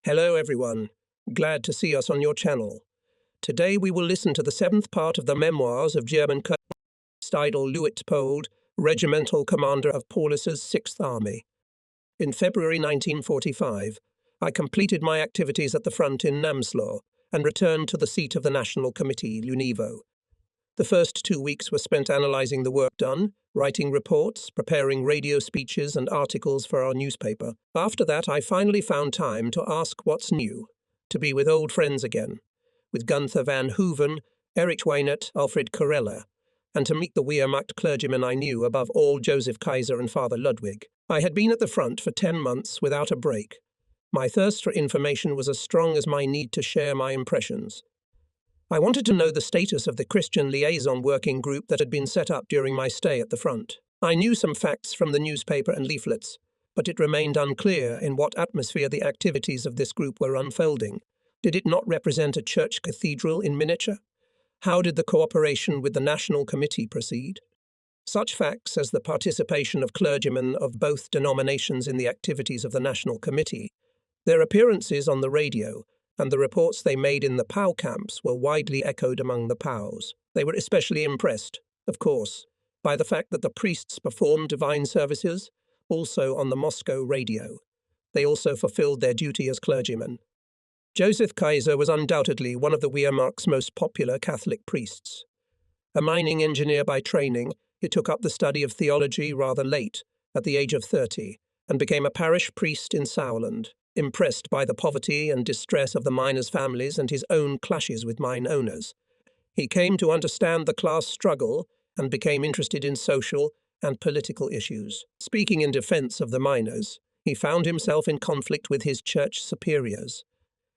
Hello everyone, glad to see us on your channel. Today we will listen to the seventh part of the memoirs of German Colonel Steidl Luitpold, regimental commander of Paulus's 6th Army. In February 1945, I completed my activities at the front in Namslau and returned to the seat of the National Committee, Lunevo. The first 2 weeks were spent analysing the work done, writing reports, preparing radio speeches and articles for our newspaper. After that, I finally found time to ask what's new, to be with old friends again, with Gunther van Hooven, Erich Weinert, Alfred Corella, and to meet the Wehrmacht clergymen I knew, above all Joseph Kaiser and Father Ludwig. I had been at the front for 10 months without a break. My thirst for information was as strong as my need to share my impressions. I wanted to know the status of the Christian liaison working group that had been set up during my stay at the front. I knew some facts from the newspaper and leaflets, but it remained unclear in what atmosphere the activities of this group were unfolding. Did it not represent a church cathedral in miniature? How did the cooperation with the National Committee proceed? Such facts as the participation of clergymen of both denominations in the activities of the National Committee, their appearances on the radio, and the reports they made in the POW camps were widely echoed among the POWs. They were especially impressed, of course, by the fact that the priests performed divine services, also on the Moscow radio. They also fulfilled their duty as clergymen. Joseph Kaiser was undoubtedly one of the Wehrmacht's most popular Catholic priests. A mining engineer by training, he took up the study of theology rather late, at the age of 30, and became a parish priest in Sauerland. Impressed by the poverty and distress of the miners' families and his own clashes with mine owners, he came to understand the class struggle and became interested in social and political issues. Speaking in defense of the miners, he found himself in conflict with his church superiors.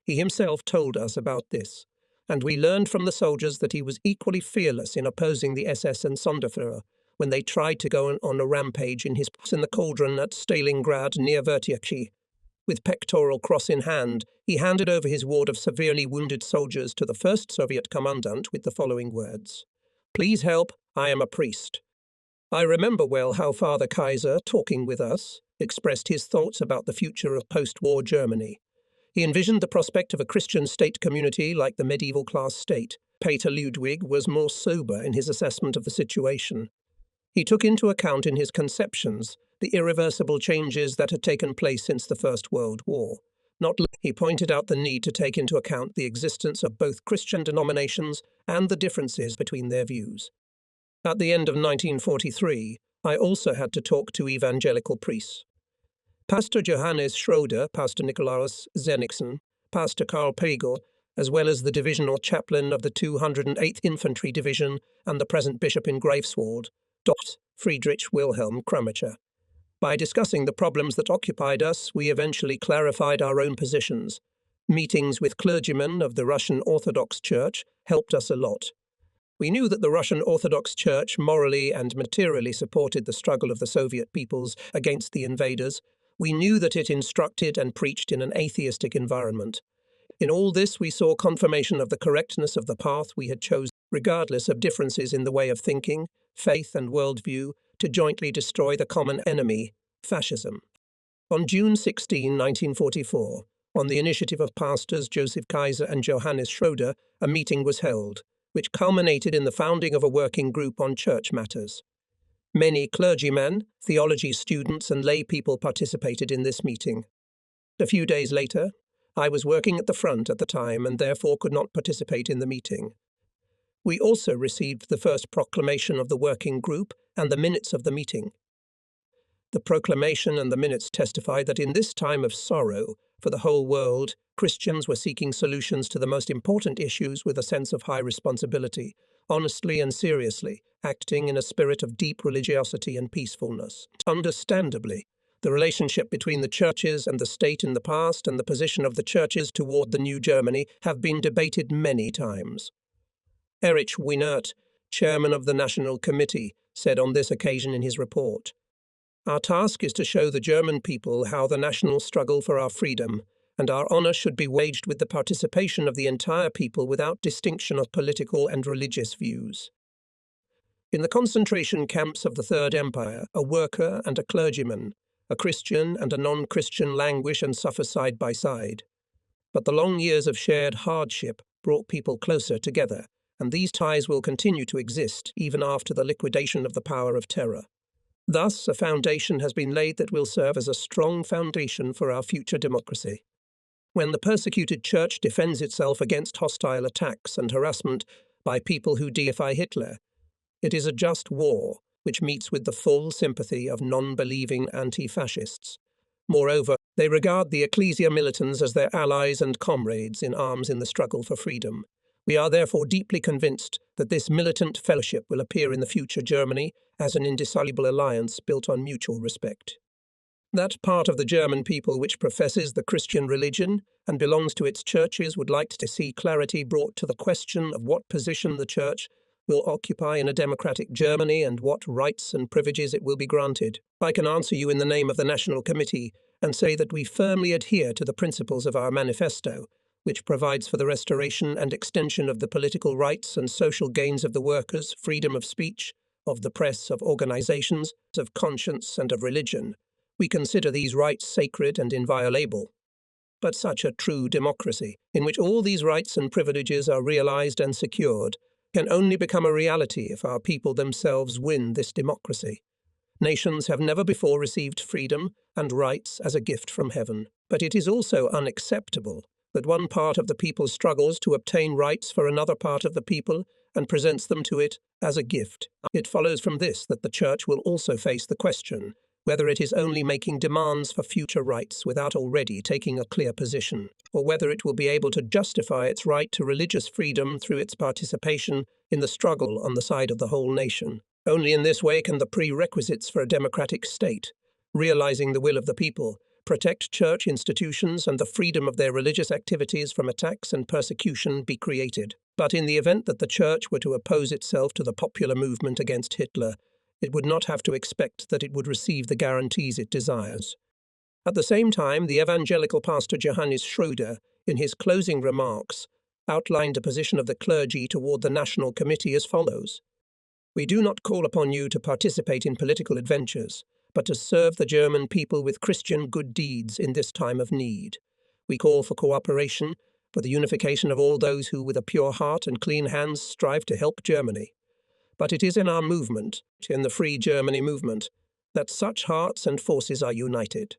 He himself told us about this, and we learned from the soldiers that he was equally fearless in opposing the SS and Sonderführer when they tried to go on a rampage in the cauldron at Stalingrad near Vertiachi. With pectoral cross in hand, he handed over his ward of severely wounded soldiers to the first Soviet commandant with the following words: "Please help, I am a priest." I remember well how Father Kaiser, talking with us, expressed his thoughts about the future of post-war Germany. He envisioned the prospect of a Christian state community like the medieval class state. Pater Ludwig was more sober in his assessment of the situation. He took into account in his conceptions the irreversible changes that had taken place since the First World War. He pointed out the need to take into account the existence of both Christian denominations and the differences between their views. At the end of 1943, I also had to talk to evangelical priests. Pastor Johannes Schroeder, Pastor Nikolaus Zenixen, Pastor Karl Pegel, as well as the divisional chaplain of the 208th Infantry Division and the present bishop in Greifswald, Dr. Friedrich Wilhelm Kramacher. By discussing the problems that occupied us, we eventually clarified our own positions. Meetings with clergymen of the Russian Orthodox Church helped us a lot. We knew that the Russian Orthodox Church morally and materially supported the struggle of the Soviet peoples against the invaders. We knew that it instructed and preached in an atheistic environment. In all this, we saw confirmation of the correctness of the path we had chosen, regardless of differences in the way of thinking, faith and worldview, to jointly destroy the common enemy, fascism. On June 16, 1944, on the initiative of pastors Joseph Kaiser and Johannes Schroeder, a meeting was held, which culminated in the founding of a working group on church matters. Many clergymen, theology students and lay people participated in this meeting. A few days later, I was working at the front at the time and therefore could not participate in the meeting. We also received the first proclamation of the working group and the minutes of the meeting. The proclamation and the minutes testified that in this time of sorrow for the whole world, Christians were seeking solutions to the most important issues with a sense of high responsibility, honestly and seriously, acting in a spirit of deep religiosity and peacefulness. Understandably, the relationship between the churches and the state in the past and the position of the churches toward the new Germany have been debated many times. Erich Weinert, chairman of the National Committee, said on this occasion in his report, "Our task is to show the German people how the national struggle for our freedom and our honor should be waged with the participation of the entire people without distinction of political and religious views." In the concentration camps of the Third Empire, a worker and a clergyman, a Christian and a non-Christian languish and suffer side by side. But the long years of shared hardship brought people closer together, and these ties will continue to exist even after the liquidation of the power of terror. Thus, a foundation has been laid that will serve as a strong foundation for our future democracy. When the persecuted church defends itself against hostile attacks and harassment by people who deify Hitler, it is a just war which meets with the full sympathy of non-believing anti-fascists. Moreover, they regard the ecclesia militants as their allies and comrades in arms in the struggle for freedom. We are therefore deeply convinced that this militant fellowship will appear in the future Germany as an indissoluble alliance built on mutual respect. That part of the German people which professes the Christian religion and belongs to its churches would like to see clarity brought to the question of what position the church will occupy in a democratic Germany and what rights and privileges it will be granted. I can answer you in the name of the National Committee and say that we firmly adhere to the principles of our manifesto, which provides for the restoration and extension of the political rights and social gains of the workers, freedom of speech, of the press, of organizations, of conscience, and of religion. We consider these rights sacred and inviolable. But such a true democracy, in which all these rights and privileges are realized and secured, can only become a reality if our people themselves win this democracy. Nations have never before received freedom and rights as a gift from heaven, but it is also unacceptable that one part of the people struggles to obtain rights for another part of the people and presents them to it as a gift. It follows from this that the Church will also face the question whether it is only making demands for future rights without already taking a clear position, or whether it will be able to justify its right to religious freedom through its participation in the struggle on the side of the whole nation. Only in this way can the prerequisites for a democratic state, realizing the will of the people, protect church institutions and the freedom of their religious activities from attacks and persecution be created. But in the event that the Church were to oppose itself to the popular movement against Hitler, it would not have to expect that it would receive the guarantees it desires. At the same time, the evangelical pastor Johannes Schröder, in his closing remarks, outlined the position of the clergy toward the National Committee as follows. We do not call upon you to participate in political adventures, but to serve the German people with Christian good deeds in this time of need. We call for cooperation, for the unification of all those who with a pure heart and clean hands strive to help Germany. But it is in our movement, in the Free Germany movement, that such hearts and forces are united.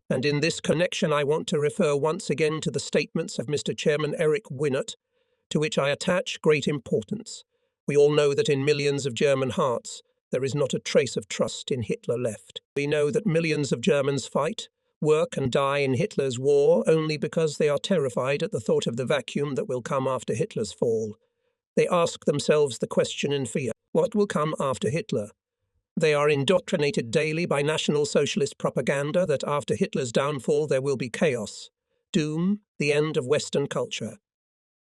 And in this connection I want to refer once again to the statements of Mr. Chairman Eric Winnert, to which I attach great importance. We all know that in millions of German hearts there is not a trace of trust in Hitler left. We know that millions of Germans fight, work and die in Hitler's war only because they are terrified at the thought of the vacuum that will come after Hitler's fall. They ask themselves the question in fear, what will come after Hitler? They are indoctrinated daily by National Socialist propaganda that after Hitler's downfall there will be chaos, doom, the end of Western culture.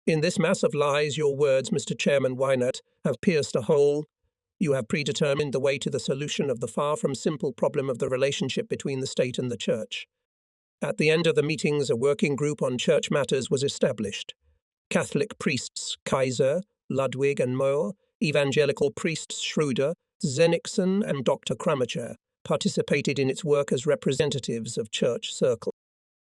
In this mass of lies, your words, Mr. Chairman Winnert, have pierced a hole. You have predetermined the way to the solution of the far from simple problem of the relationship between the state and the Church. At the end of the meetings, a working group on church matters was established. Catholic priests Kaiser, Ludwig and Mohr, evangelical priests Schröder, Zenixen and Dr. Kramacher participated in its work as representatives of church circles.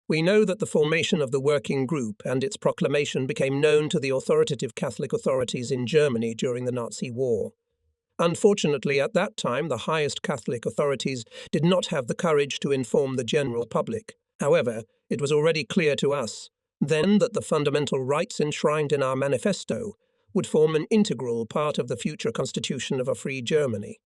We know that the formation of the working group and its proclamation became known to the authoritative Catholic authorities in Germany during the Nazi war. Unfortunately, at that time, the highest Catholic authorities did not have the courage to inform the general public. However, it was already clear to us then that the fundamental rights enshrined in our manifesto would form an integral part of the future constitution of a free Germany.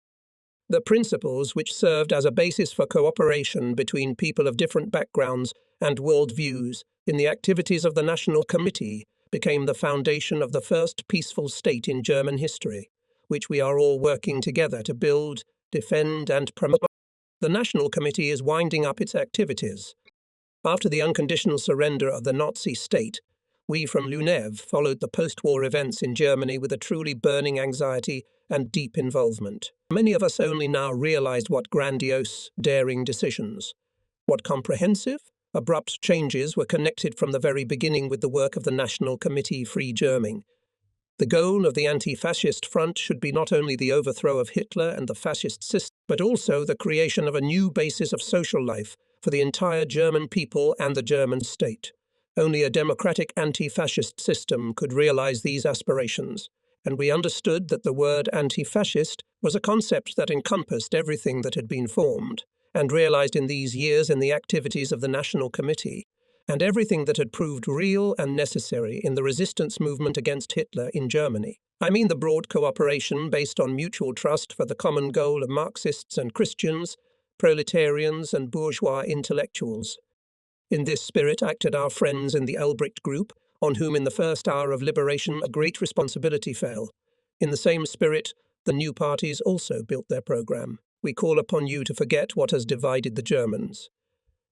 The principles which served as a basis for cooperation between people of different backgrounds and worldviews in the activities of the National Committee became the foundation of the first peaceful state in German history, which we are all working together to build, defend and promote. The National Committee is winding up its activities. After the unconditional surrender of the Nazi state, we from LUNEV followed the post-war events in Germany with a truly burning anxiety and deep involvement. Many of us only now realized what grandiose, daring decisions, what comprehensive, abrupt changes were connected from the very beginning with the work of the National Committee Free Germany. The goal of the anti-fascist front should be not only the overthrow of Hitler and the fascist system, but also the creation of a new basis of social life for the entire German people and the German state. Only a democratic anti-fascist system could realize these aspirations, and we understood that the word anti-fascist was a concept that encompassed everything that had been formed and realized in these years in the activities of the National Committee, and everything that had proved real and necessary in the resistance movement against Hitler in Germany. I mean the broad cooperation based on mutual trust for the common goal of Marxists and Christians, proletarians and bourgeois intellectuals. In this spirit acted our friends in the Elbricht group, on whom in the first hour of liberation a great responsibility fell. In the same spirit, the new parties also built their program. We call upon you to forget what has divided the Germans.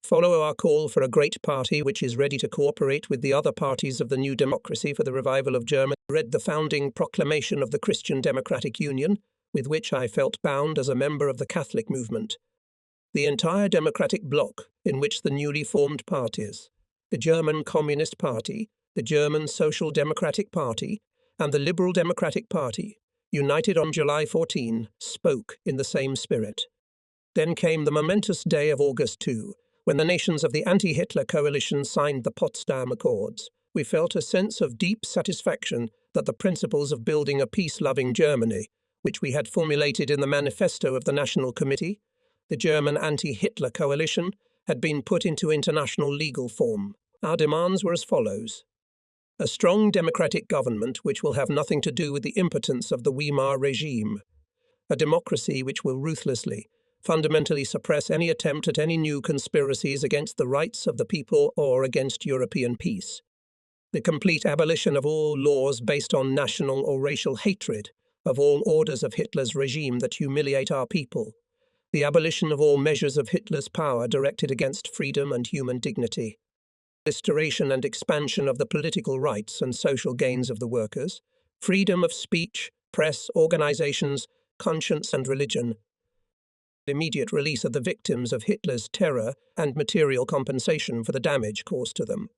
Follow our call for a great party which is ready to cooperate with the other parties of the new democracy for the revival of Germany. Read the founding proclamation of the Christian Democratic Union, with which I felt bound as a member of the Catholic movement. The entire democratic bloc, in which the newly formed parties, the German Communist Party, the German Social Democratic Party, and the Liberal Democratic Party, united on July 14, spoke in the same spirit. Then came the momentous day of August 2, when the nations of the anti-Hitler coalition signed the Potsdam Accords. We felt a sense of deep satisfaction that the principles of building a peace-loving Germany, which we had formulated in the manifesto of the National Committee, the German anti-Hitler coalition, had been put into international legal form. Our demands were as follows: a strong democratic government which will have nothing to do with the impotence of the Weimar regime, a democracy which will ruthlessly, fundamentally suppress any attempt at any new conspiracies against the rights of the people or against European peace, the complete abolition of all laws based on national or racial hatred, of all orders of Hitler's regime that humiliate our people, the abolition of all measures of Hitler's power directed against freedom and human dignity, restoration and expansion of the political rights and social gains of the workers, freedom of speech, press, organizations, conscience and religion, immediate release of the victims of Hitler's terror and material compensation for the damage caused to them,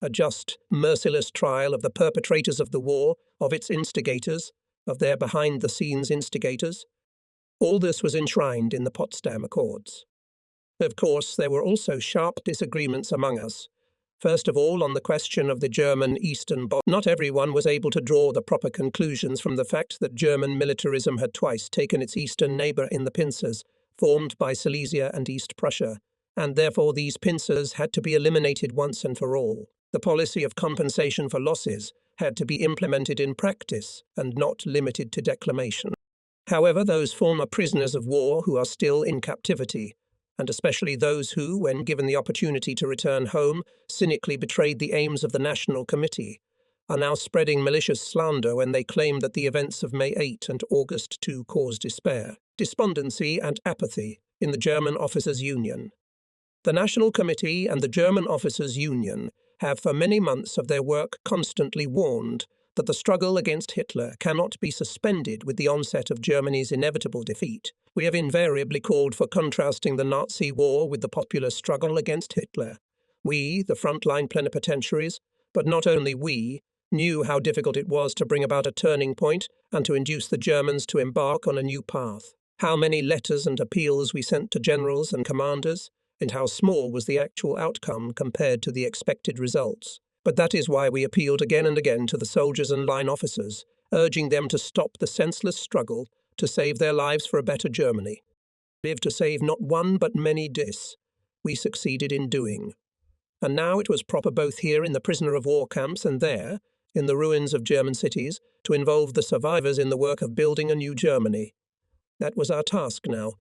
a just, merciless trial of the perpetrators of the war, of its instigators, of their behind-the-scenes instigators. All this was enshrined in the Potsdam Accords. Of course, there were also sharp disagreements among us. First of all, on the question of the German Eastern Border. Not everyone was able to draw the proper conclusions from the fact that German militarism had twice taken its eastern neighbour in the pincers, formed by Silesia and East Prussia, and therefore these pincers had to be eliminated once and for all. The policy of compensation for losses had to be implemented in practice and not limited to declamation. However, those former prisoners of war who are still in captivity, and especially those who, when given the opportunity to return home, cynically betrayed the aims of the National Committee, are now spreading malicious slander when they claim that the events of May 8 and August 2 caused despair, despondency and apathy in the German Officers' Union. The National Committee and the German Officers' Union have for many months of their work constantly warned that the struggle against Hitler cannot be suspended with the onset of Germany's inevitable defeat. We have invariably called for contrasting the Nazi war with the popular struggle against Hitler. We, the frontline plenipotentiaries, but not only we, knew how difficult it was to bring about a turning point and to induce the Germans to embark on a new path. How many letters and appeals we sent to generals and commanders, and how small was the actual outcome compared to the expected results. But that is why we appealed again and again to the soldiers and line officers, urging them to stop the senseless struggle to save their lives for a better Germany. Live to save not one but many dis. We succeeded in doing. And now it was proper both here in the prisoner of war camps and there, in the ruins of German cities, to involve the survivors in the work of building a new Germany. That was our task now.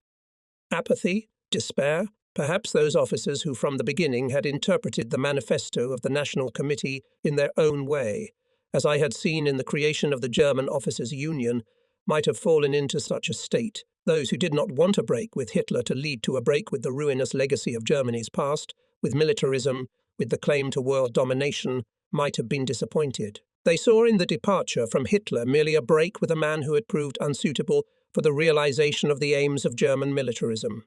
Apathy, despair, perhaps those officers who from the beginning had interpreted the manifesto of the National Committee in their own way, as I had seen in the creation of the German Officers' Union, might have fallen into such a state. Those who did not want a break with Hitler to lead to a break with the ruinous legacy of Germany's past, with militarism, with the claim to world domination, might have been disappointed. They saw in the departure from Hitler merely a break with a man who had proved unsuitable for the realization of the aims of German militarism.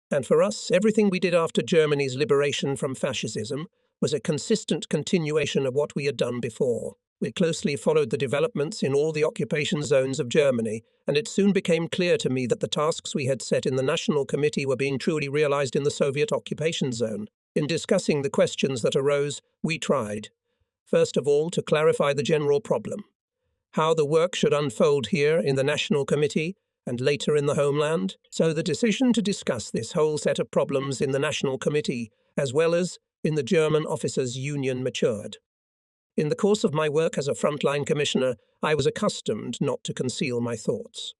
And for us, everything we did after Germany's liberation from fascism was a consistent continuation of what we had done before. We closely followed the developments in all the occupation zones of Germany, and it soon became clear to me that the tasks we had set in the National Committee were being truly realized in the Soviet occupation zone. In discussing the questions that arose, we tried, first of all, to clarify the general problem, how the work should unfold here in the National Committee and later in the homeland. So the decision to discuss this whole set of problems in the National Committee, as well as in the German Officers' Union, matured. In the course of my work as a frontline commissioner, I was accustomed not to conceal my thoughts.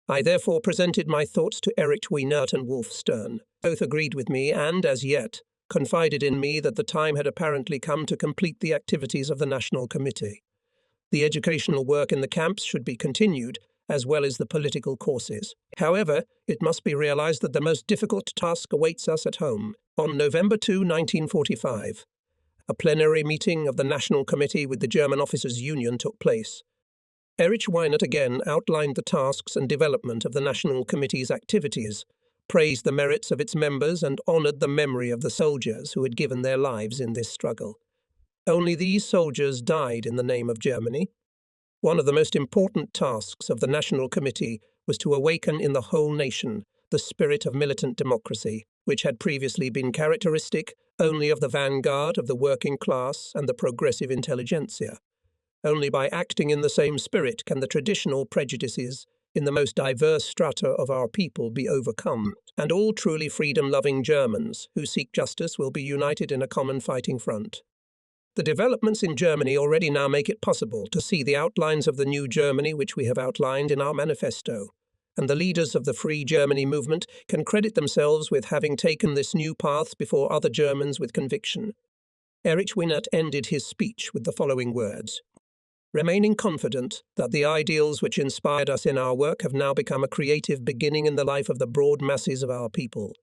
I therefore presented my thoughts to Erich Wienert and Wolf Stern. Both agreed with me and, as yet, confided in me that the time had apparently come to complete the activities of the National Committee. The educational work in the camps should be continued, as well as the political courses. However, it must be realized that the most difficult task awaits us at home. On November 2, 1945, a plenary meeting of the National Committee with the German Officers' Union took place. Erich Wienert again outlined the tasks and development of the National Committee's activities, praised the merits of its members, and honoured the memory of the soldiers who had given their lives in this struggle. Only these soldiers died in the name of Germany. One of the most important tasks of the National Committee was to awaken in the whole nation the spirit of militant democracy, which had previously been characteristic only of the vanguard of the working class and the progressive intelligentsia. Only by acting in the same spirit can the traditional prejudices in the most diverse strata of our people be overcome, and all truly freedom-loving Germans who seek justice will be united in a common fighting front. The developments in Germany already now make it possible to see the outlines of the new Germany which we have outlined in our manifesto, and the leaders of the Free Germany movement can credit themselves with having taken this new path before other Germans with conviction. Erich Wienert ended his speech with the following words: "Remaining confident that the ideals which inspired us in our work have now become a creative beginning in the life of the broad masses of our people,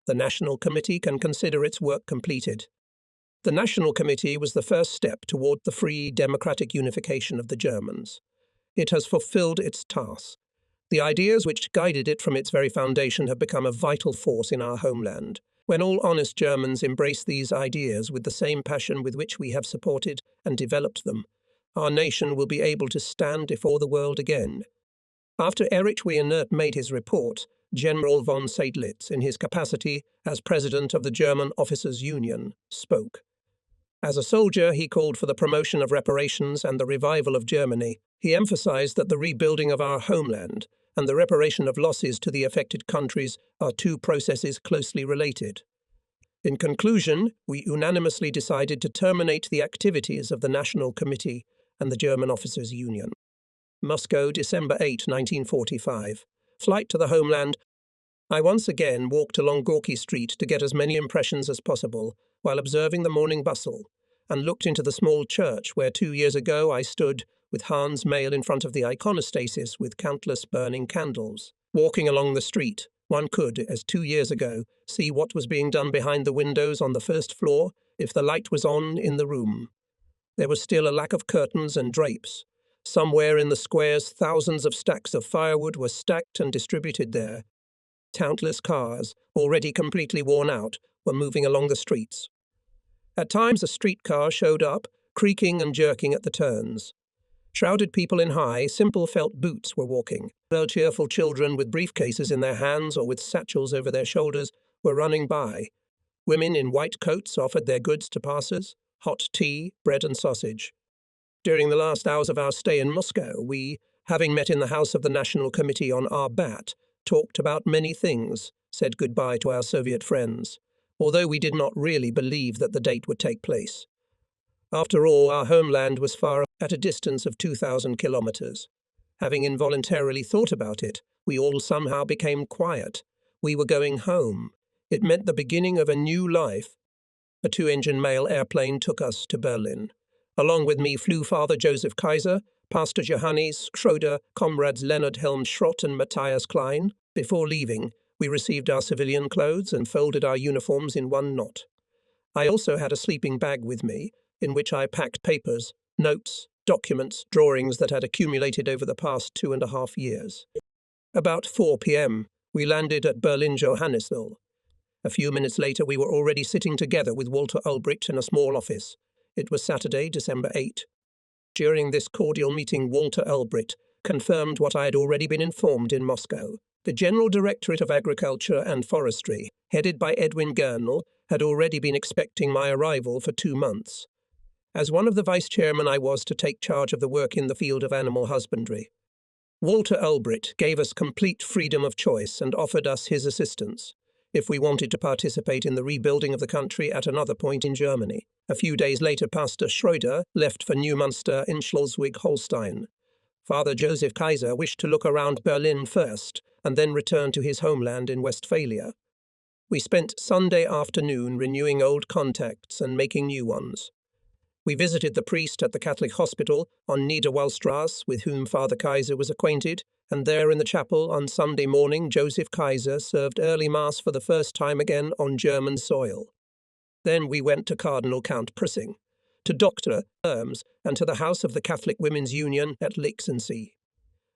the National Committee can consider its work completed." The National Committee was the first step toward the free, democratic unification of the Germans. It has fulfilled its task. The ideas which guided it from its very foundation have become a vital force in our homeland. When all honest Germans embrace these ideas with the same passion with which we have supported and developed them, our nation will be able to stand before the world again. After Erich Wienert made his report, General von Seydlitz, in his capacity as president of the German Officers' Union, spoke. As a soldier, he called for the promotion of reparations and the revival of Germany. He emphasized that the rebuilding of our homeland and the reparation of losses to the affected countries are two processes closely related. In conclusion, we unanimously decided to terminate the activities of the National Committee and the German Officers' Union. Moscow, December 8, 1945. Flight to the homeland. I once again walked along Gorky Street to get as many impressions as possible while observing the morning bustle, and looked into the small church where 2 years ago I stood with Hans Mail in front of the iconostasis with countless burning candles. Walking along the street, one could, as 2 years ago, see what was being done behind the windows on the first floor if the light was on in the room. There was still a lack of curtains and drapes. Somewhere in the squares, thousands of stacks of firewood were stacked and distributed there. Countless cars, already completely worn out, were moving along the streets. At times a streetcar showed up, creaking and jerking at the turns. Shrouded people in high, simple felt boots were walking. No cheerful children with briefcases in their hands or with satchels over their shoulders were running by. Women in white coats offered their goods to passers, hot tea, bread and sausage. During the last hours of our stay in Moscow, we, having met in the house of the National Committee on Arbat, talked about many things, said goodbye to our Soviet friends, although we did not really believe that the date would take place. After all, our homeland was far at a distance of 2,000 kilometers. Having involuntarily thought about it, we all somehow became quiet. We were going home. It meant the beginning of a new life. A 2-engine mail airplane took us to Berlin. Along with me flew Father Joseph Kaiser, Pastor Johannes Schroeder, comrades Leonard Helm-Schrott and Matthias Klein. Before leaving, we received our civilian clothes and folded our uniforms in one knot. I also had a sleeping bag with me, in which I packed papers, notes, documents, drawings that had accumulated over the past 2.5 years. About 4 p.m., we landed at Berlin-Johannesville. A few minutes later, we were already sitting together with Walter Ulbricht in a small office. It was Saturday, December 8. During this cordial meeting, Walter Ulbricht confirmed what I had already been informed in Moscow. The General Directorate of Agriculture and Forestry, headed by Edwin Gernal, had already been expecting my arrival for 2 months. As one of the vice-chairmen, I was to take charge of the work in the field of animal husbandry. Walter Ulbricht gave us complete freedom of choice and offered us his assistance if we wanted to participate in the rebuilding of the country at another point in Germany. A few days later, Pastor Schröder left for Neumünster in Schleswig-Holstein. Father Joseph Kaiser wished to look around Berlin first and then return to his homeland in Westphalia. We spent Sunday afternoon renewing old contacts and making new ones. We visited the priest at the Catholic hospital on Niederwallstrasse with whom Father Kaiser was acquainted, and there in the chapel on Sunday morning Joseph Kaiser served early Mass for the first time again on German soil. Then we went to Cardinal Count Prissing, to Dr. Erms, and to the house of the Catholic Women's Union at Lixensee.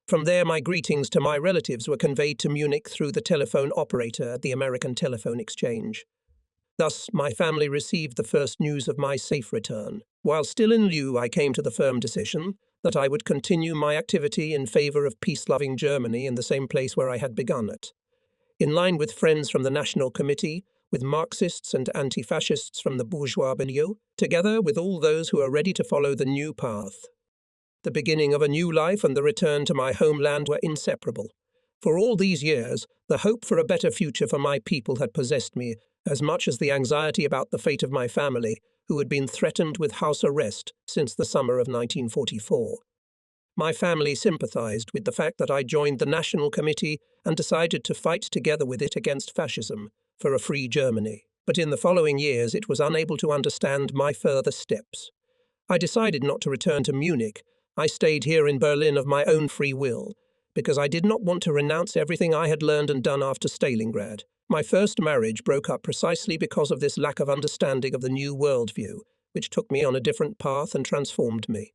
From there my greetings to my relatives were conveyed to Munich through the telephone operator at the American Telephone Exchange. Thus my family received the first news of my safe return. While still in Leu, I came to the firm decision that I would continue my activity in favour of peace-loving Germany in the same place where I had begun it. In line with friends from the National Committee, with Marxists and anti-fascists from the bourgeois milieu, together with all those who are ready to follow the new path. The beginning of a new life and the return to my homeland were inseparable. For all these years, the hope for a better future for my people had possessed me, as much as the anxiety about the fate of my family, who had been threatened with house arrest since the summer of 1944. My family sympathized with the fact that I joined the National Committee and decided to fight together with it against fascism for a free Germany. But in the following years it was unable to understand my further steps. I decided not to return to Munich. I stayed here in Berlin of my own free will, because I did not want to renounce everything I had learned and done after Stalingrad. My first marriage broke up precisely because of this lack of understanding of the new worldview, which took me on a different path and transformed me.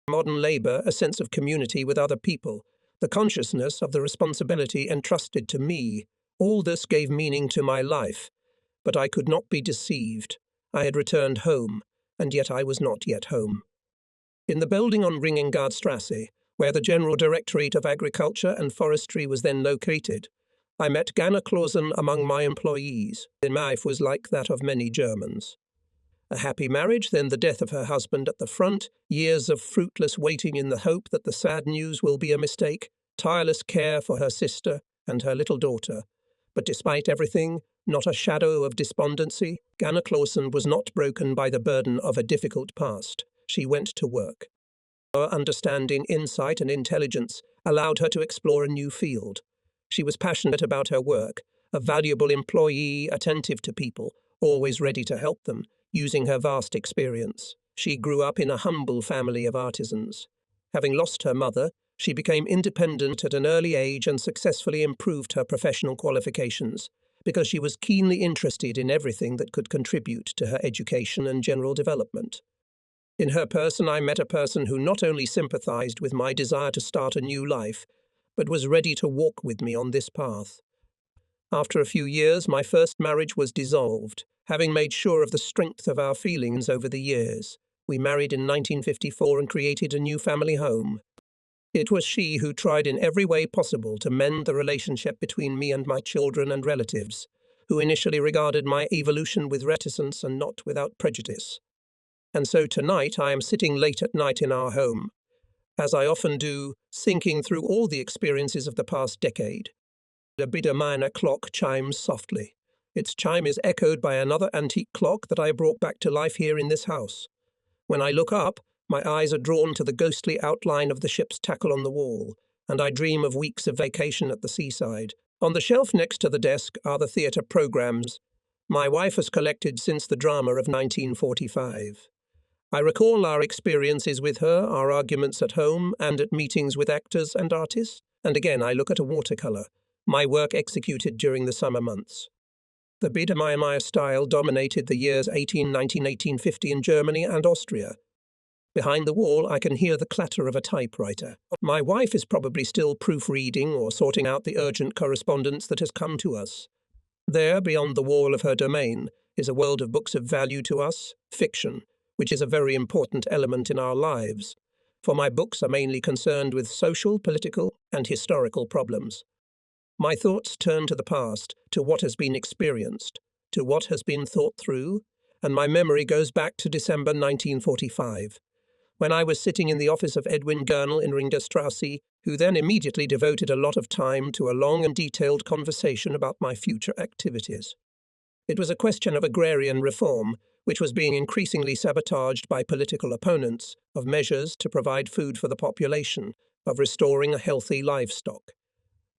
Modern labour, a sense of community with other people, the consciousness of the responsibility entrusted to me, all this gave meaning to my life. But I could not be deceived. I had returned home, and yet I was not yet home. In the building on Ringengardstrasse, where the General Directorate of Agriculture and Forestry was then located, I met Ganna Clausen among my employees. Their life was like that of many Germans. A happy marriage, then the death of her husband at the front, years of fruitless waiting in the hope that the sad news will be a mistake, tireless care for her sister and her little daughter. But despite everything, not a shadow of despondency, Ganna Clausen was not broken by the burden of a difficult past. She went to work. Her understanding, insight, and intelligence allowed her to explore a new field. She was passionate about her work, a valuable employee, attentive to people, always ready to help them, using her vast experience. She grew up in a humble family of artisans. Having lost her mother, she became independent at an early age and successfully improved her professional qualifications, because she was keenly interested in everything that could contribute to her education and general development. In her person, I met a person who not only sympathized with my desire to start a new life, but was ready to walk with me on this path. After a few years, my first marriage was dissolved, having made sure of the strength of our feelings over the years. We married in 1954 and created a new family home. It was she who tried in every way possible to mend the relationship between me and my children and relatives, who initially regarded my evolution with reticence and not without prejudice. And so tonight I am sitting late at night in our home, as I often do, thinking through all the experiences of the past decade. The Biedermeier clock chimes softly. Its chime is echoed by another antique clock that I brought back to life here in this house. When I look up, my eyes are drawn to the ghostly outline of the ship's tackle on the wall, and I dream of weeks of vacation at the seaside. On the shelf next to the desk are the theatre programmes my wife has collected since the drama of 1945. I recall our experiences with her, our arguments at home and at meetings with actors and artists, and again I look at a watercolour, my work executed during the summer months. The Biedermeier style dominated the years 1819–1850 in Germany and Austria. Behind the wall I can hear the clatter of a typewriter. My wife is probably still proofreading or sorting out the urgent correspondence that has come to us. There, beyond the wall of her domain, is a world of books of value to us, fiction, which is a very important element in our lives, for my books are mainly concerned with social, political, and historical problems. My thoughts turn to the past, to what has been experienced, to what has been thought through, and my memory goes back to December 1945, when I was sitting in the office of Edwin Gurnall in Ringerstrasse, who then immediately devoted a lot of time to a long and detailed conversation about my future activities. It was a question of agrarian reform, which was being increasingly sabotaged by political opponents, of measures to provide food for the population, of restoring a healthy livestock.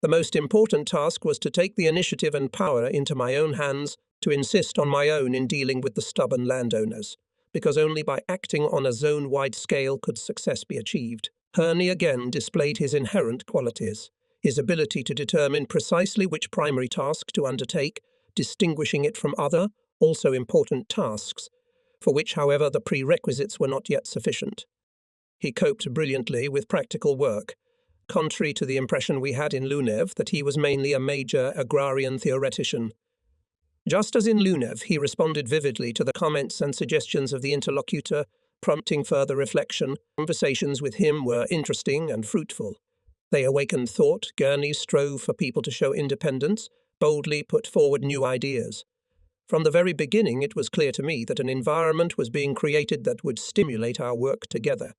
The most important task was to take the initiative and power into my own hands, to insist on my own in dealing with the stubborn landowners, because only by acting on a zone-wide scale could success be achieved. Herney again displayed his inherent qualities, his ability to determine precisely which primary task to undertake, distinguishing it from other, also important tasks, for which, however, the prerequisites were not yet sufficient. He coped brilliantly with practical work, contrary to the impression we had in Lunev that he was mainly a major agrarian theoretician. Just as in Lunev, he responded vividly to the comments and suggestions of the interlocutor, prompting further reflection. Conversations with him were interesting and fruitful. They awakened thought. Gurney strove for people to show independence, boldly put forward new ideas. From the very beginning, it was clear to me that an environment was being created that would stimulate our work together.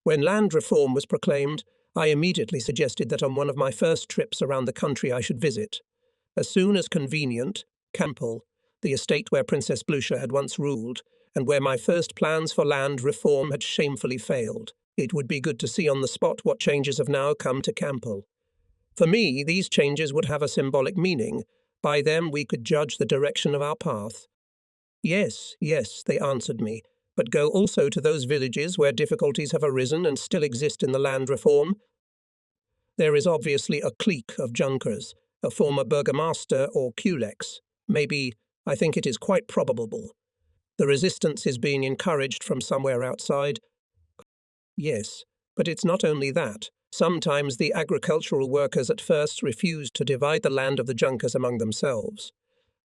When land reform was proclaimed, I immediately suggested that on one of my first trips around the country I should visit, as soon as convenient, Campbell, the estate where Princess Blucher had once ruled, and where my first plans for land reform had shamefully failed. It would be good to see on the spot what changes have now come to Campbell. For me, these changes would have a symbolic meaning. By them we could judge the direction of our path. Yes, they answered me, but go also to those villages where difficulties have arisen and still exist in the land reform. There is obviously a clique of Junkers, a former burgomaster or Culex. Maybe, I think it is quite probable. The resistance is being encouraged from somewhere outside. Yes, but it's not only that. Sometimes the agricultural workers at first refused to divide the land of the Junkers among themselves.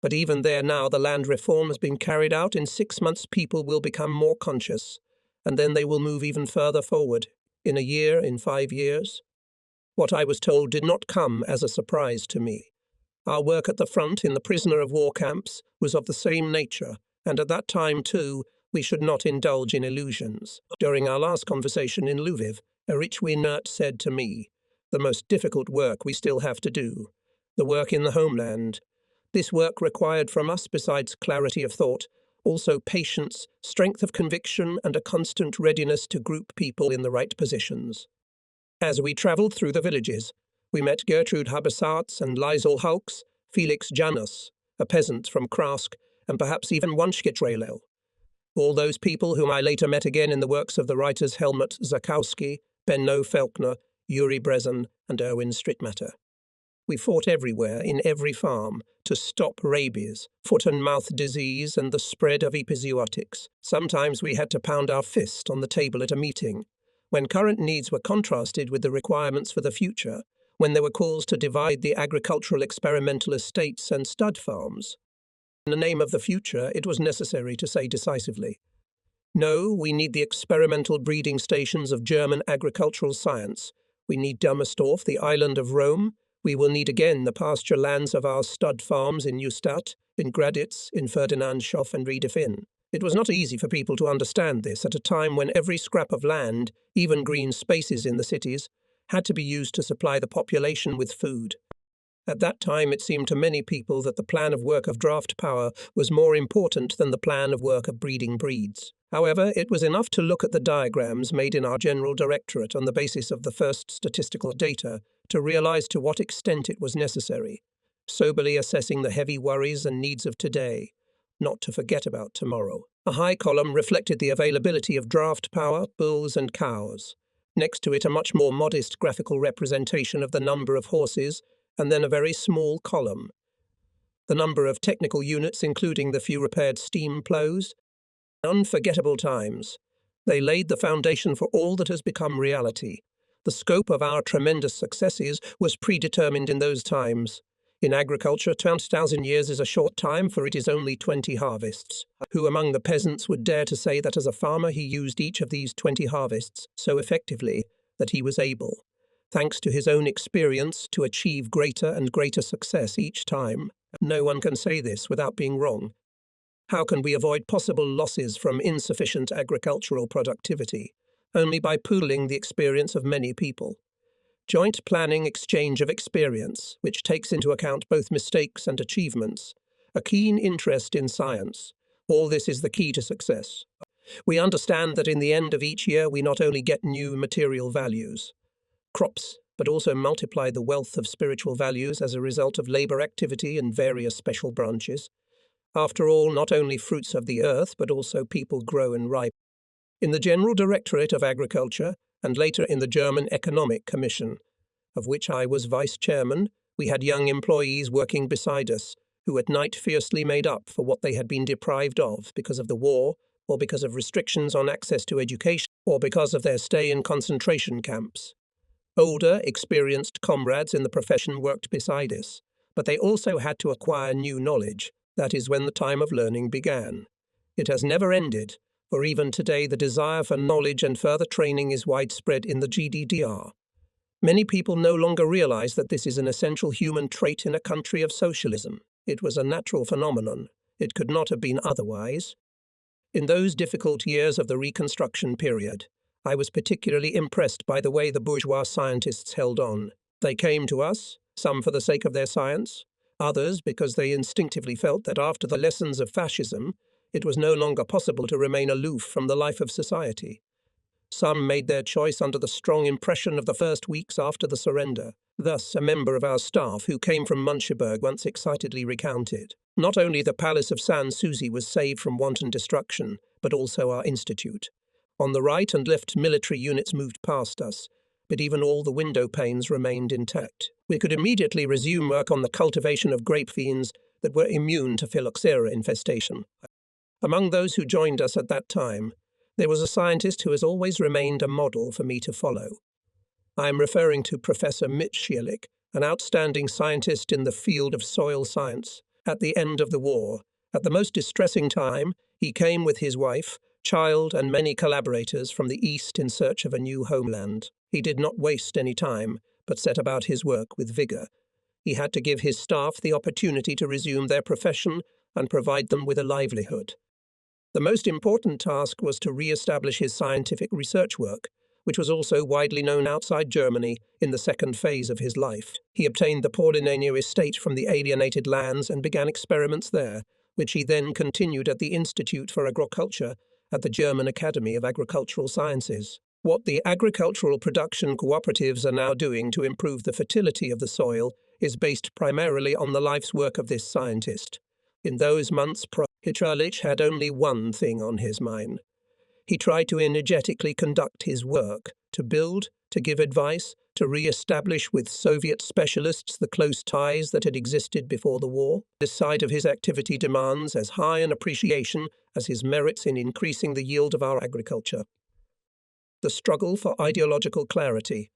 But even there now the land reform has been carried out. In 6 months people will become more conscious, and then they will move even further forward, in a year, in 5 years. What I was told did not come as a surprise to me. Our work at the front in the prisoner of war camps was of the same nature, and at that time, too, we should not indulge in illusions. During our last conversation in Lviv, Erich Wienert said to me, "The most difficult work we still have to do, the work in the homeland. This work required from us, besides clarity of thought, also patience, strength of conviction, and a constant readiness to group people in the right positions." As we travelled through the villages, we met Gertrude Habersarts and Liesel Hulks, Felix Janus, a peasant from Krask, and perhaps even Wunschkitrelel. All those people whom I later met again in the works of the writers Helmut Zakowski, Benno Felkner, Yuri Brezin, and Erwin Strittmatter. We fought everywhere, in every farm, to stop rabies, foot and mouth disease, and the spread of epizootics. Sometimes we had to pound our fist on the table at a meeting, when current needs were contrasted with the requirements for the future, when there were calls to divide the agricultural experimental estates and stud farms. In the name of the future, it was necessary to say decisively, "No, we need the experimental breeding stations of German agricultural science. We need Dummersdorf, the island of Rome. We will need again the pasture lands of our stud farms in Neustadt, in Graditz, in Ferdinandshof and Riedefinn." It was not easy for people to understand this at a time when every scrap of land, even green spaces in the cities, had to be used to supply the population with food. At that time it seemed to many people that the plan of work of draft power was more important than the plan of work of breeding breeds. However, it was enough to look at the diagrams made in our General Directorate on the basis of the first statistical data to realize to what extent it was necessary, soberly assessing the heavy worries and needs of today, not to forget about tomorrow. A high column reflected the availability of draft power, bulls and cows. Next to it a much more modest graphical representation of the number of horses, and then a very small column. The number of technical units, including the few repaired steam ploughs. Unforgettable times. They laid the foundation for all that has become reality. The scope of our tremendous successes was predetermined in those times. In agriculture, 20,000 years is a short time, for it is only 20 harvests. Who among the peasants would dare to say that as a farmer he used each of these 20 harvests so effectively that he was able, thanks to his own experience, to achieve greater and greater success each time? No one can say this without being wrong. How can we avoid possible losses from insufficient agricultural productivity? Only by pooling the experience of many people. Joint planning exchange of experience, which takes into account both mistakes and achievements. A keen interest in science. All this is the key to success. We understand that in the end of each year we not only get new material values, crops, but also multiply the wealth of spiritual values as a result of labor activity in various special branches. After all, not only fruits of the earth, but also people grow and ripen. In the General Directorate of Agriculture, and later in the German Economic Commission, of which I was vice-chairman, we had young employees working beside us, who at night fiercely made up for what they had been deprived of because of the war, or because of restrictions on access to education, or because of their stay in concentration camps. Older, experienced comrades in the profession worked beside us, but they also had to acquire new knowledge. That is when the time of learning began. It has never ended, for even today the desire for knowledge and further training is widespread in the GDDR. Many people no longer realize that this is an essential human trait in a country of socialism. It was a natural phenomenon. It could not have been otherwise. In those difficult years of the Reconstruction period, I was particularly impressed by the way the bourgeois scientists held on. They came to us, some for the sake of their science, others because they instinctively felt that after the lessons of fascism, it was no longer possible to remain aloof from the life of society. Some made their choice under the strong impression of the first weeks after the surrender. Thus, a member of our staff who came from Muncheberg once excitedly recounted, not only the Palace of Sans Souci was saved from wanton destruction, but also our institute. On the right and left military units moved past us, but even all the window panes remained intact. We could immediately resume work on the cultivation of grape vines that were immune to phylloxera infestation. Among those who joined us at that time, there was a scientist who has always remained a model for me to follow. I am referring to Professor Mitscherlich, an outstanding scientist in the field of soil science. At the end of the war, at the most distressing time, he came with his wife, child, and many collaborators from the East in search of a new homeland. He did not waste any time, but set about his work with vigor. He had to give his staff the opportunity to resume their profession and provide them with a livelihood. The most important task was to re-establish his scientific research work, which was also widely known outside Germany in the second phase of his life. He obtained the Pordenania estate from the alienated lands and began experiments there, which he then continued at the Institute for Agriculture at the German Academy of Agricultural Sciences. What the agricultural production cooperatives are now doing to improve the fertility of the soil is based primarily on the life's work of this scientist. In those months, Mitscherlich had only one thing on his mind. He tried to energetically conduct his work, to build, to give advice, to re-establish with Soviet specialists the close ties that had existed before the war. This side of his activity demands as high an appreciation as his merits in increasing the yield of our agriculture. The struggle for ideological clarity.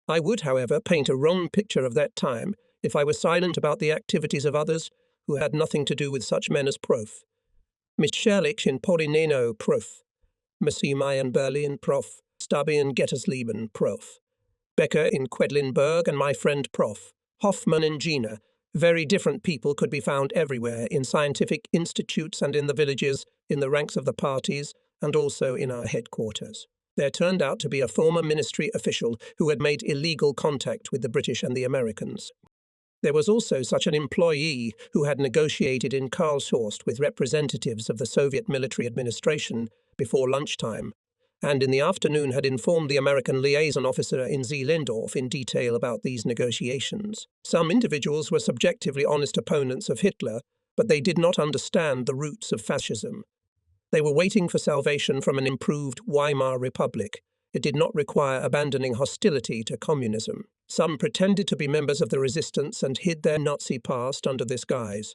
I would, however, paint a wrong picture of that time if I were silent about the activities of others who had nothing to do with such men as Prof. Mitscherlich in Pordenano, Prof. Massima in Berlin, Prof. Stubbe in Gettersleben, Prof. Becker in Quedlinburg, and my friend Prof. Hoffmann in Jena. Very different people could be found everywhere, in scientific institutes and in the villages, in the ranks of the parties, and also in our headquarters. There turned out to be a former ministry official who had made illegal contact with the British and the Americans. There was also such an employee who had negotiated in Karlshorst with representatives of the Soviet military administration before lunchtime, and in the afternoon had informed the American liaison officer in Zehlendorf in detail about these negotiations. Some individuals were subjectively honest opponents of Hitler, but they did not understand the roots of fascism. They were waiting for salvation from an improved Weimar Republic. It did not require abandoning hostility to communism. Some pretended to be members of the resistance and hid their Nazi past under this guise.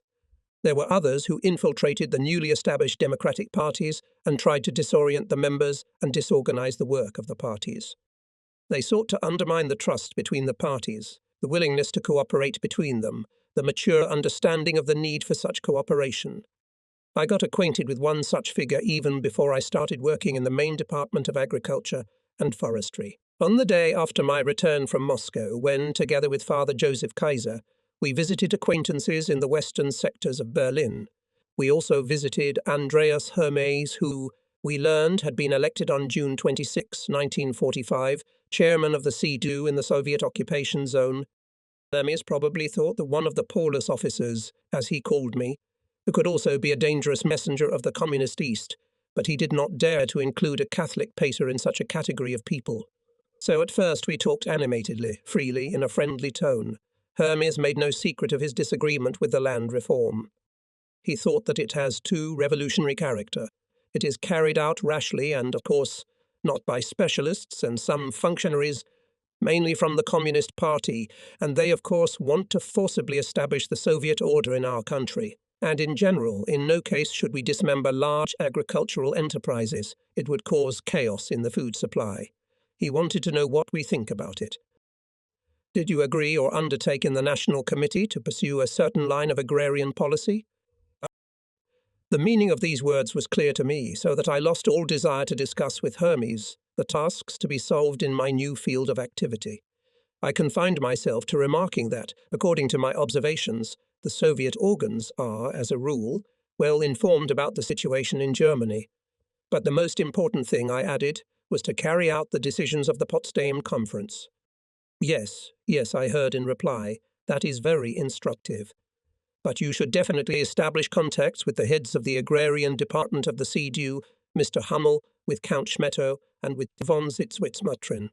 There were others who infiltrated the newly established democratic parties and tried to disorient the members and disorganize the work of the parties. They sought to undermine the trust between the parties, the willingness to cooperate between them, the mature understanding of the need for such cooperation. I got acquainted with one such figure even before I started working in the main Department of Agriculture and Forestry. On the day after my return from Moscow, when, together with Father Joseph Kaiser, We visited acquaintances in the western sectors of Berlin. We also visited Andreas Hermes, who, we learned, had been elected on June 26, 1945, chairman of the CDU in the Soviet occupation zone. Hermes probably thought that one of the Paulus officers, as he called me, who could also be a dangerous messenger of the Communist East, but he did not dare to include a Catholic pater in such a category of people. So at first we talked animatedly, freely, in a friendly tone. Hermes made no secret of his disagreement with the land reform. He thought that it has too revolutionary character. It is carried out rashly and, of course, not by specialists and some functionaries, mainly from the Communist Party, and they, of course, want to forcibly establish the Soviet order in our country. And in general, in no case should we dismember large agricultural enterprises. It would cause chaos in the food supply. He wanted to know what we think about it. Did you agree or undertake in the National Committee to pursue a certain line of agrarian policy? The meaning of these words was clear to me, so that I lost all desire to discuss with Hermes the tasks to be solved in my new field of activity. I confined myself to remarking that, according to my observations, the Soviet organs are, as a rule, well informed about the situation in Germany. But the most important thing, I added, was to carry out the decisions of the Potsdam Conference. Yes, I heard in reply. That is very instructive. But you should definitely establish contacts with the heads of the agrarian department of the CDU, Mr. Hummel, with Count Schmetto, and with von Sitzwitz-Mutrin.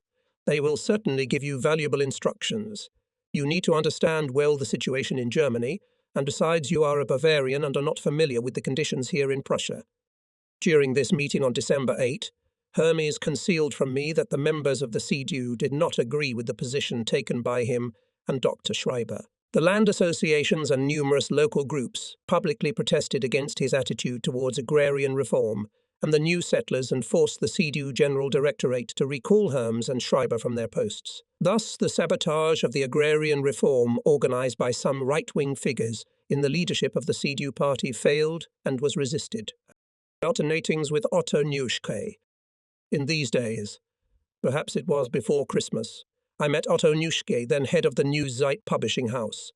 They will certainly give you valuable instructions. You need to understand well the situation in Germany, and besides you are a Bavarian and are not familiar with the conditions here in Prussia. During this meeting on December 8, Hermes concealed from me that the members of the CDU did not agree with the position taken by him and Dr. Schreiber. The land associations and numerous local groups publicly protested against his attitude towards agrarian reform, and the new settlers enforced the CDU General Directorate to recall Hermes and Schreiber from their posts. Thus, the sabotage of the agrarian reform organized by some right-wing figures in the leadership of the CDU party failed and was resisted. Alternatings with Otto Neuschke. In these days, perhaps it was before Christmas, I met Otto Neuschke, then head of the Neue Zeit publishing house.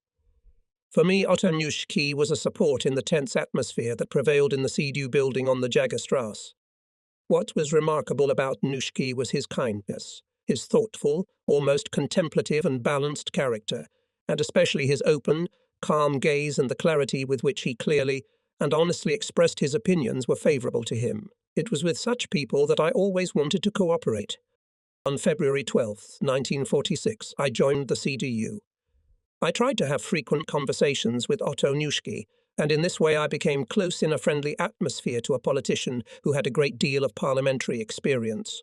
For me, Otto Neuschke was a support in the tense atmosphere that prevailed in the CDU building on the Jagerstrasse. What was remarkable about Neuschke was his kindness, his thoughtful, almost contemplative and balanced character, and especially his open, calm gaze and the clarity with which he clearly and honestly expressed his opinions were favourable to him. It was with such people that I always wanted to cooperate. On February 12, 1946, I joined the CDU. I tried to have frequent conversations with Otto Neuschke, and in this way I became close in a friendly atmosphere to a politician who had a great deal of parliamentary experience.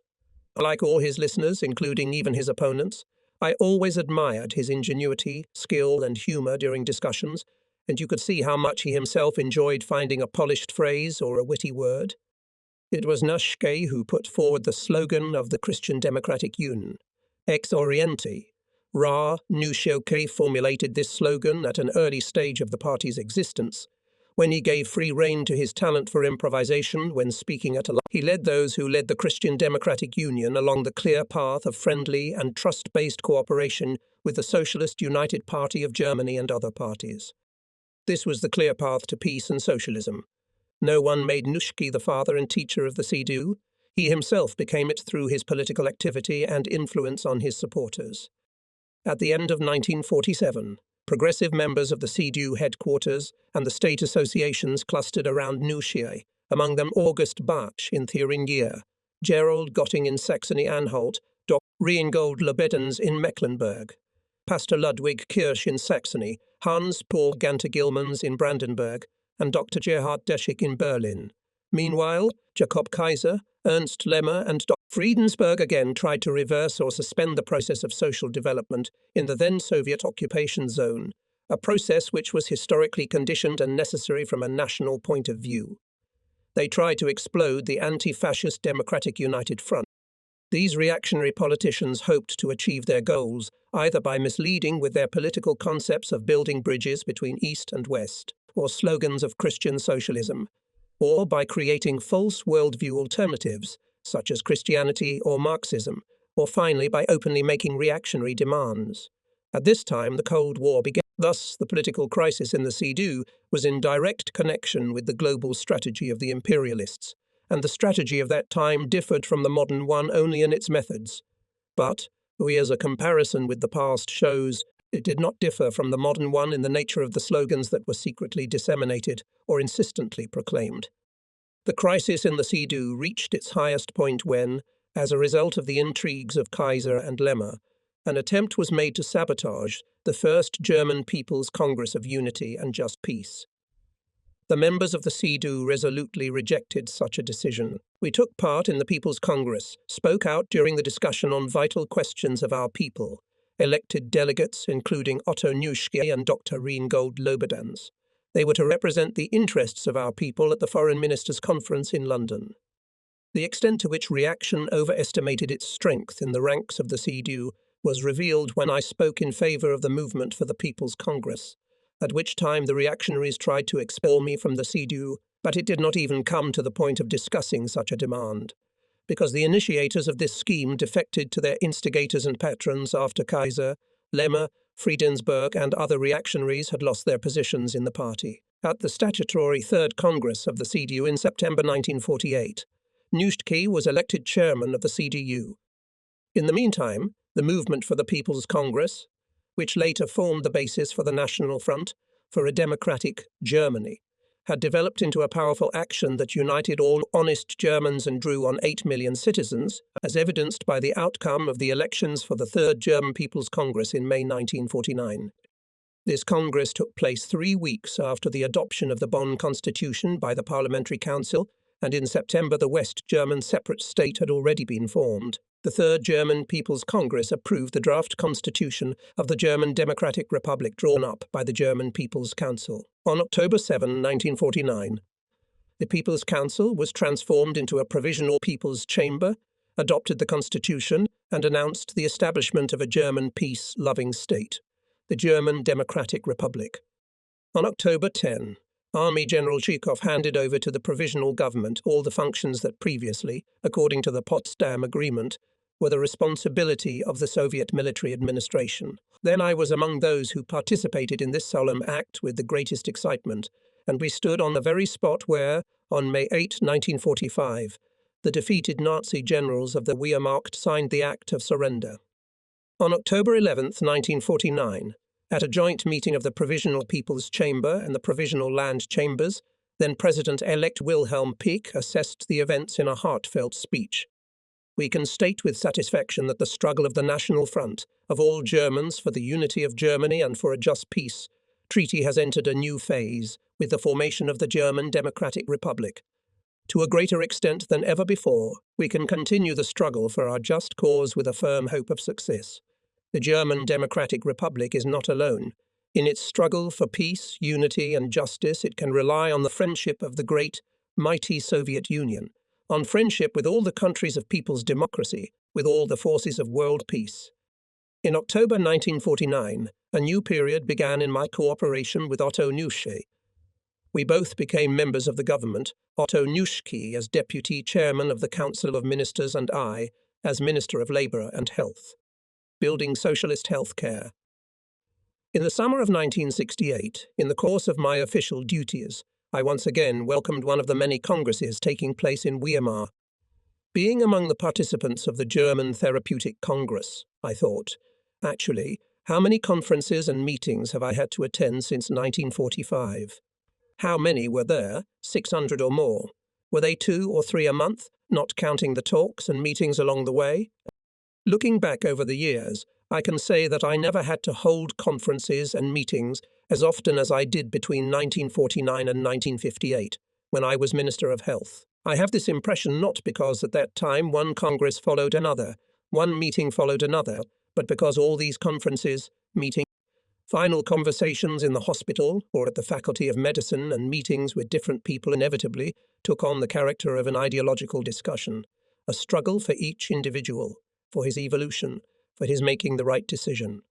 Like all his listeners, including even his opponents, I always admired his ingenuity, skill, and humour during discussions, and you could see how much he himself enjoyed finding a polished phrase or a witty word. It was Neuschke who put forward the slogan of the Christian Democratic Union, Ex Oriente. Neuschke formulated this slogan at an early stage of the party's existence, when he gave free rein to his talent for improvisation when speaking at a he led those who led the Christian Democratic Union along the clear path of friendly and trust-based cooperation with the Socialist United Party of Germany and other parties. This was the clear path to peace and socialism. No one made Neuschke the father and teacher of the CDU. He himself became it through his political activity and influence on his supporters. At the end of 1947, progressive members of the CDU headquarters and the state associations clustered around Neuschke, among them August Bach in Thuringia, Gerald Gotting in Saxony-Anhalt, Dr. Reingold Lebedens in Mecklenburg, Pastor Ludwig Kirsch in Saxony, Hans Paul Ganter-Gilmans in Brandenburg, and Dr. Gerhard Deschig in Berlin. Meanwhile, Jakob Kaiser, Ernst Lemmer, and Dr. Friedensberg again tried to reverse or suspend the process of social development in the then Soviet occupation zone, a process which was historically conditioned and necessary from a national point of view. They tried to explode the anti-fascist Democratic United Front. These reactionary politicians hoped to achieve their goals either by misleading with their political concepts of building bridges between East and West, or slogans of Christian socialism, or by creating false worldview alternatives, such as Christianity or Marxism, or finally by openly making reactionary demands. At this time, the Cold War began. Thus, the political crisis in the Sidhu was in direct connection with the global strategy of the imperialists, and the strategy of that time differed from the modern one only in its methods. But, as a comparison with the past shows, it did not differ from the modern one in the nature of the slogans that were secretly disseminated or insistently proclaimed. The crisis in the Sidhu reached its highest point when, as a result of the intrigues of Kaiser and Lemmer, an attempt was made to sabotage the First German People's Congress of Unity and Just Peace. The members of the Sidhu resolutely rejected such a decision. We took part in the People's Congress, spoke out during the discussion on vital questions of our people, elected delegates including Otto Nuschke and Dr. Reingold Lobedans. They were to represent the interests of our people at the Foreign Ministers' Conference in London. The extent to which reaction overestimated its strength in the ranks of the Sidhu was revealed when I spoke in favour of the movement for the People's Congress, at which time the reactionaries tried to expel me from the Sidhu, but it did not even come to the point of discussing such a demand, because the initiators of this scheme defected to their instigators and patrons after Kaiser, Lemmer, Friedensberg and other reactionaries had lost their positions in the party. At the statutory Third Congress of the CDU in September 1948, Nuschke was elected chairman of the CDU. In the meantime, the Movement for the People's Congress, which later formed the basis for the National Front for a Democratic Germany, had developed into a powerful action that united all honest Germans and drew on 8 million citizens, as evidenced by the outcome of the elections for the Third German People's Congress in May 1949. This Congress took place 3 weeks after the adoption of the Bonn Constitution by the Parliamentary Council, and in September the West German separate state had already been formed. The Third German People's Congress approved the draft constitution of the German Democratic Republic drawn up by the German People's Council. On October 7, 1949, the People's Council was transformed into a provisional People's Chamber, adopted the constitution, and announced the establishment of a German peace-loving state, the German Democratic Republic. On October 10, Army General Zhukov handed over to the provisional government all the functions that previously, according to the Potsdam Agreement, were the responsibility of the Soviet military administration. Then I was among those who participated in this solemn act with the greatest excitement, and we stood on the very spot where, on May 8, 1945, the defeated Nazi generals of the Wehrmacht signed the Act of Surrender. On October 11, 1949, at a joint meeting of the Provisional People's Chamber and the Provisional Land Chambers, then President-elect Wilhelm Pieck assessed the events in a heartfelt speech. We can state with satisfaction that the struggle of the National Front, of all Germans for the unity of Germany and for a just peace, treaty has entered a new phase with the formation of the German Democratic Republic. To a greater extent than ever before, we can continue the struggle for our just cause with a firm hope of success. The German Democratic Republic is not alone. In its struggle for peace, unity, and justice, it can rely on the friendship of the great, mighty Soviet Union, on friendship with all the countries of people's democracy, with all the forces of world peace. In October 1949, a new period began in my cooperation with Otto Nuschke. We both became members of the government, Otto Nuschke as Deputy Chairman of the Council of Ministers and I as Minister of Labour and Health, building socialist health care. In the summer of 1968, in the course of my official duties, I once again welcomed one of the many congresses taking place in Weimar. Being among the participants of the German Therapeutic Congress, I thought, actually, how many conferences and meetings have I had to attend since 1945? How many were there? 600 or more. Were they 2 or 3 a month, not counting the talks and meetings along the way? Looking back over the years, I can say that I never had to hold conferences and meetings as often as I did between 1949 and 1958, when I was Minister of Health. I have this impression not because at that time one congress followed another, one meeting followed another, but because all these conferences, meetings, final conversations in the hospital or at the Faculty of Medicine and meetings with different people inevitably took on the character of an ideological discussion, a struggle for each individual, for his evolution, for his making the right decision.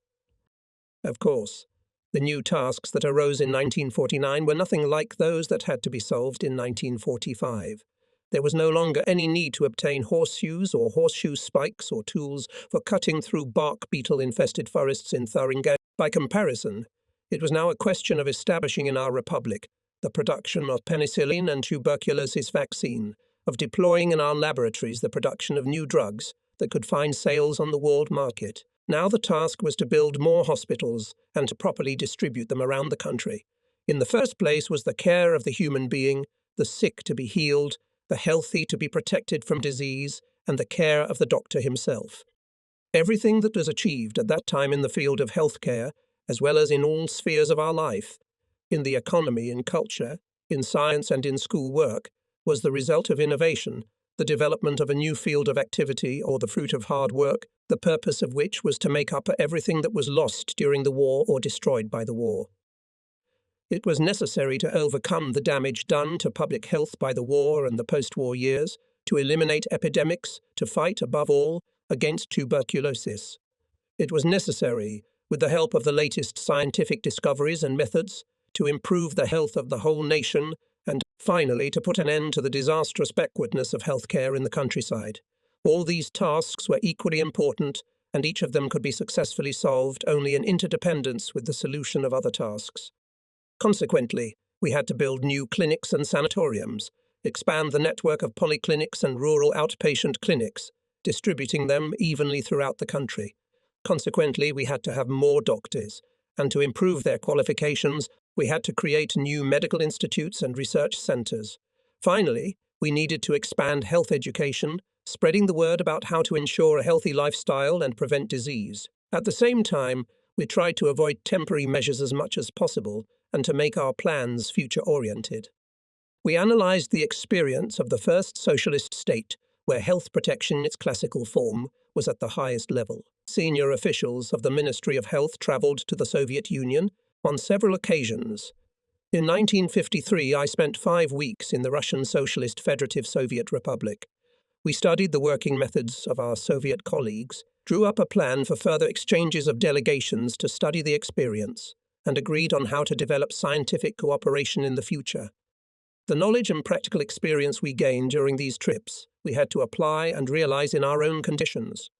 Of course, the new tasks that arose in 1949 were nothing like those that had to be solved in 1945. There was no longer any need to obtain horseshoes or horseshoe spikes or tools for cutting through bark beetle-infested forests in Thuringia. By comparison, It was now a question of establishing in our republic the production of penicillin and tuberculosis vaccine, of deploying in our laboratories the production of new drugs that could find sales on the world market. Now the task was to build more hospitals and to properly distribute them around the country. In the first place was the care of the human being, the sick to be healed, the healthy to be protected from disease, and the care of the doctor himself. Everything that was achieved at that time in the field of healthcare, as well as in all spheres of our life, in the economy, in culture, in science and in school work, was the result of innovation, the development of a new field of activity or the fruit of hard work, the purpose of which was to make up for everything that was lost during the war or destroyed by the war. It was necessary to overcome the damage done to public health by the war and the post-war years, to eliminate epidemics, to fight, above all, against tuberculosis. It was necessary, with the help of the latest scientific discoveries and methods, to improve the health of the whole nation and, finally, to put an end to the disastrous backwardness of healthcare in the countryside. All these tasks were equally important, and each of them could be successfully solved only in interdependence with the solution of other tasks. Consequently, we had to build new clinics and sanatoriums, expand the network of polyclinics and rural outpatient clinics, distributing them evenly throughout the country. Consequently, we had to have more doctors, and to improve their qualifications, we had to create new medical institutes and research centres. Finally, we needed to expand health education, spreading the word about how to ensure a healthy lifestyle and prevent disease. At the same time, we tried to avoid temporary measures as much as possible and to make our plans future-oriented. We analysed the experience of the first socialist state, where health protection in its classical form was at the highest level. Senior officials of the Ministry of Health travelled to the Soviet Union on several occasions. In 1953, I spent 5 weeks in the Russian Socialist Federative Soviet Republic. We studied the working methods of our Soviet colleagues, drew up a plan for further exchanges of delegations to study the experience, and agreed on how to develop scientific cooperation in the future. The knowledge and practical experience we gained during these trips, we had to apply and realize in our own conditions.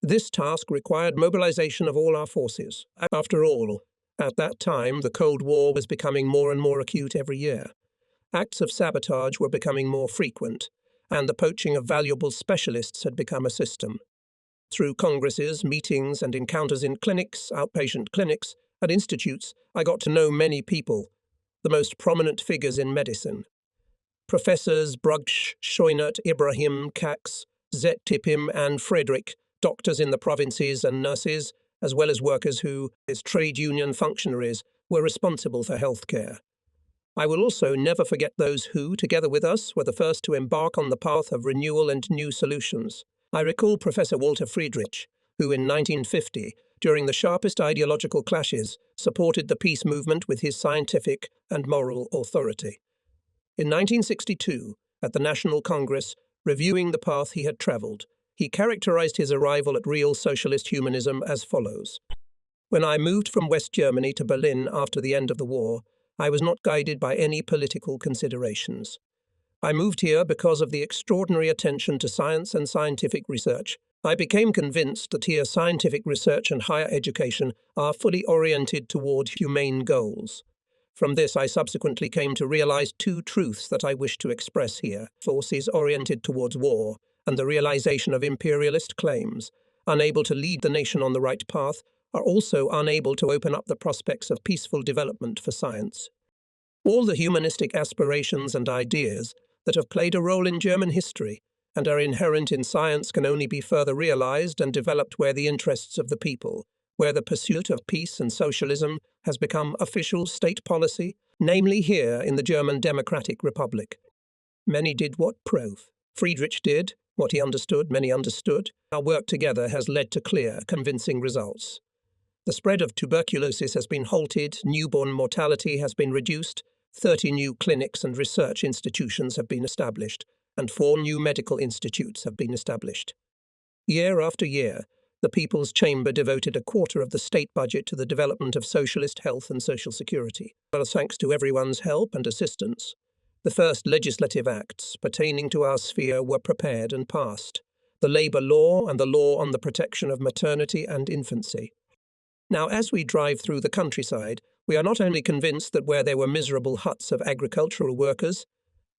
This task required mobilization of all our forces. After all, at that time, the Cold War was becoming more and more acute every year. Acts of sabotage were becoming more frequent, and the poaching of valuable specialists had become a system. Through congresses, meetings, and encounters in clinics, outpatient clinics, and institutes, I got to know many people, the most prominent figures in medicine. Professors Brugsch, Schoenert, Ibrahim, Kax, Zettipim, and Frederick, doctors in the provinces and nurses, as well as workers who, as trade union functionaries, were responsible for healthcare. I will also never forget those who, together with us, were the first to embark on the path of renewal and new solutions. I recall Professor Walter Friedrich, who in 1950, during the sharpest ideological clashes, supported the peace movement with his scientific and moral authority. In 1962, at the National Congress, reviewing the path he had travelled, he characterized his arrival at real socialist humanism as follows. When I moved from West Germany to Berlin after the end of the war, I was not guided by any political considerations. I moved here because of the extraordinary attention to science and scientific research. I became convinced that here scientific research and higher education are fully oriented toward humane goals. From this, I subsequently came to realize 2 truths that I wish to express here. Forces oriented towards war and the realization of imperialist claims, unable to lead the nation on the right path, are also unable to open up the prospects of peaceful development for science. All the humanistic aspirations and ideas that have played a role in German history and are inherent in science can only be further realized and developed where the interests of the people, where the pursuit of peace and socialism has become official state policy, namely here in the German Democratic Republic. Many did what Friedrich did, what he understood, many understood. Our work together has led to clear, convincing results. The spread of tuberculosis has been halted, newborn mortality has been reduced, 30 new clinics and research institutions have been established, and 4 new medical institutes have been established. Year after year, the People's Chamber devoted a quarter of the state budget to the development of socialist health and social security. Well, thanks to everyone's help and assistance, the first legislative acts pertaining to our sphere were prepared and passed: the labour law and the law on the protection of maternity and infancy. Now, as we drive through the countryside, we are not only convinced that where there were miserable huts of agricultural workers,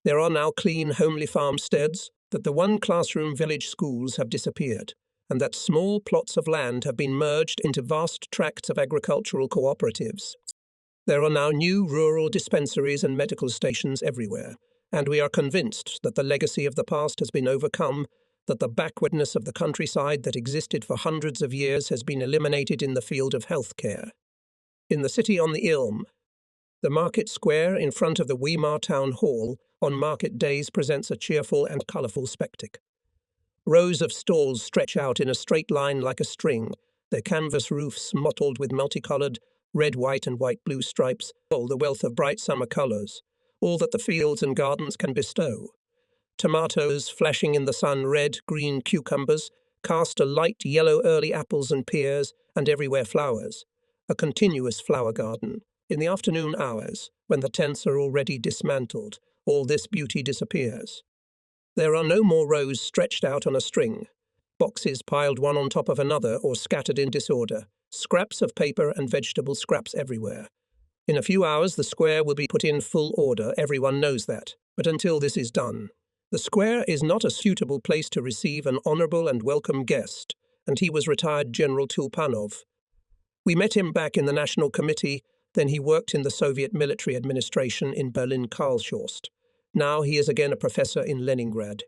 there are now clean, homely farmsteads, that the one-classroom village schools have disappeared, and that small plots of land have been merged into vast tracts of agricultural cooperatives. There are now new rural dispensaries and medical stations everywhere, and we are convinced that the legacy of the past has been overcome, that the backwardness of the countryside that existed for hundreds of years has been eliminated in the field of healthcare. In the city on the Ilm, the market square in front of the Weimar Town Hall on market days presents a cheerful and colourful spectacle. Rows of stalls stretch out in a straight line like a string, their canvas roofs mottled with multicoloured red, white and white-blue stripes, all the wealth of bright summer colours, all that the fields and gardens can bestow. Tomatoes flashing in the sun, red, green cucumbers, cast a light yellow early apples and pears, and everywhere flowers. A continuous flower garden. In the afternoon hours, when the tents are already dismantled, all this beauty disappears. There are no more rows stretched out on a string, boxes piled one on top of another or scattered in disorder, scraps of paper and vegetable scraps everywhere. In a few hours the square will be put in full order, everyone knows that. But until this is done, the square is not a suitable place to receive an honourable and welcome guest, and he was retired General Tulpanov. We met him back in the National Committee, then he worked in the Soviet military administration in Berlin-Karlshorst. Now he is again a professor in Leningrad.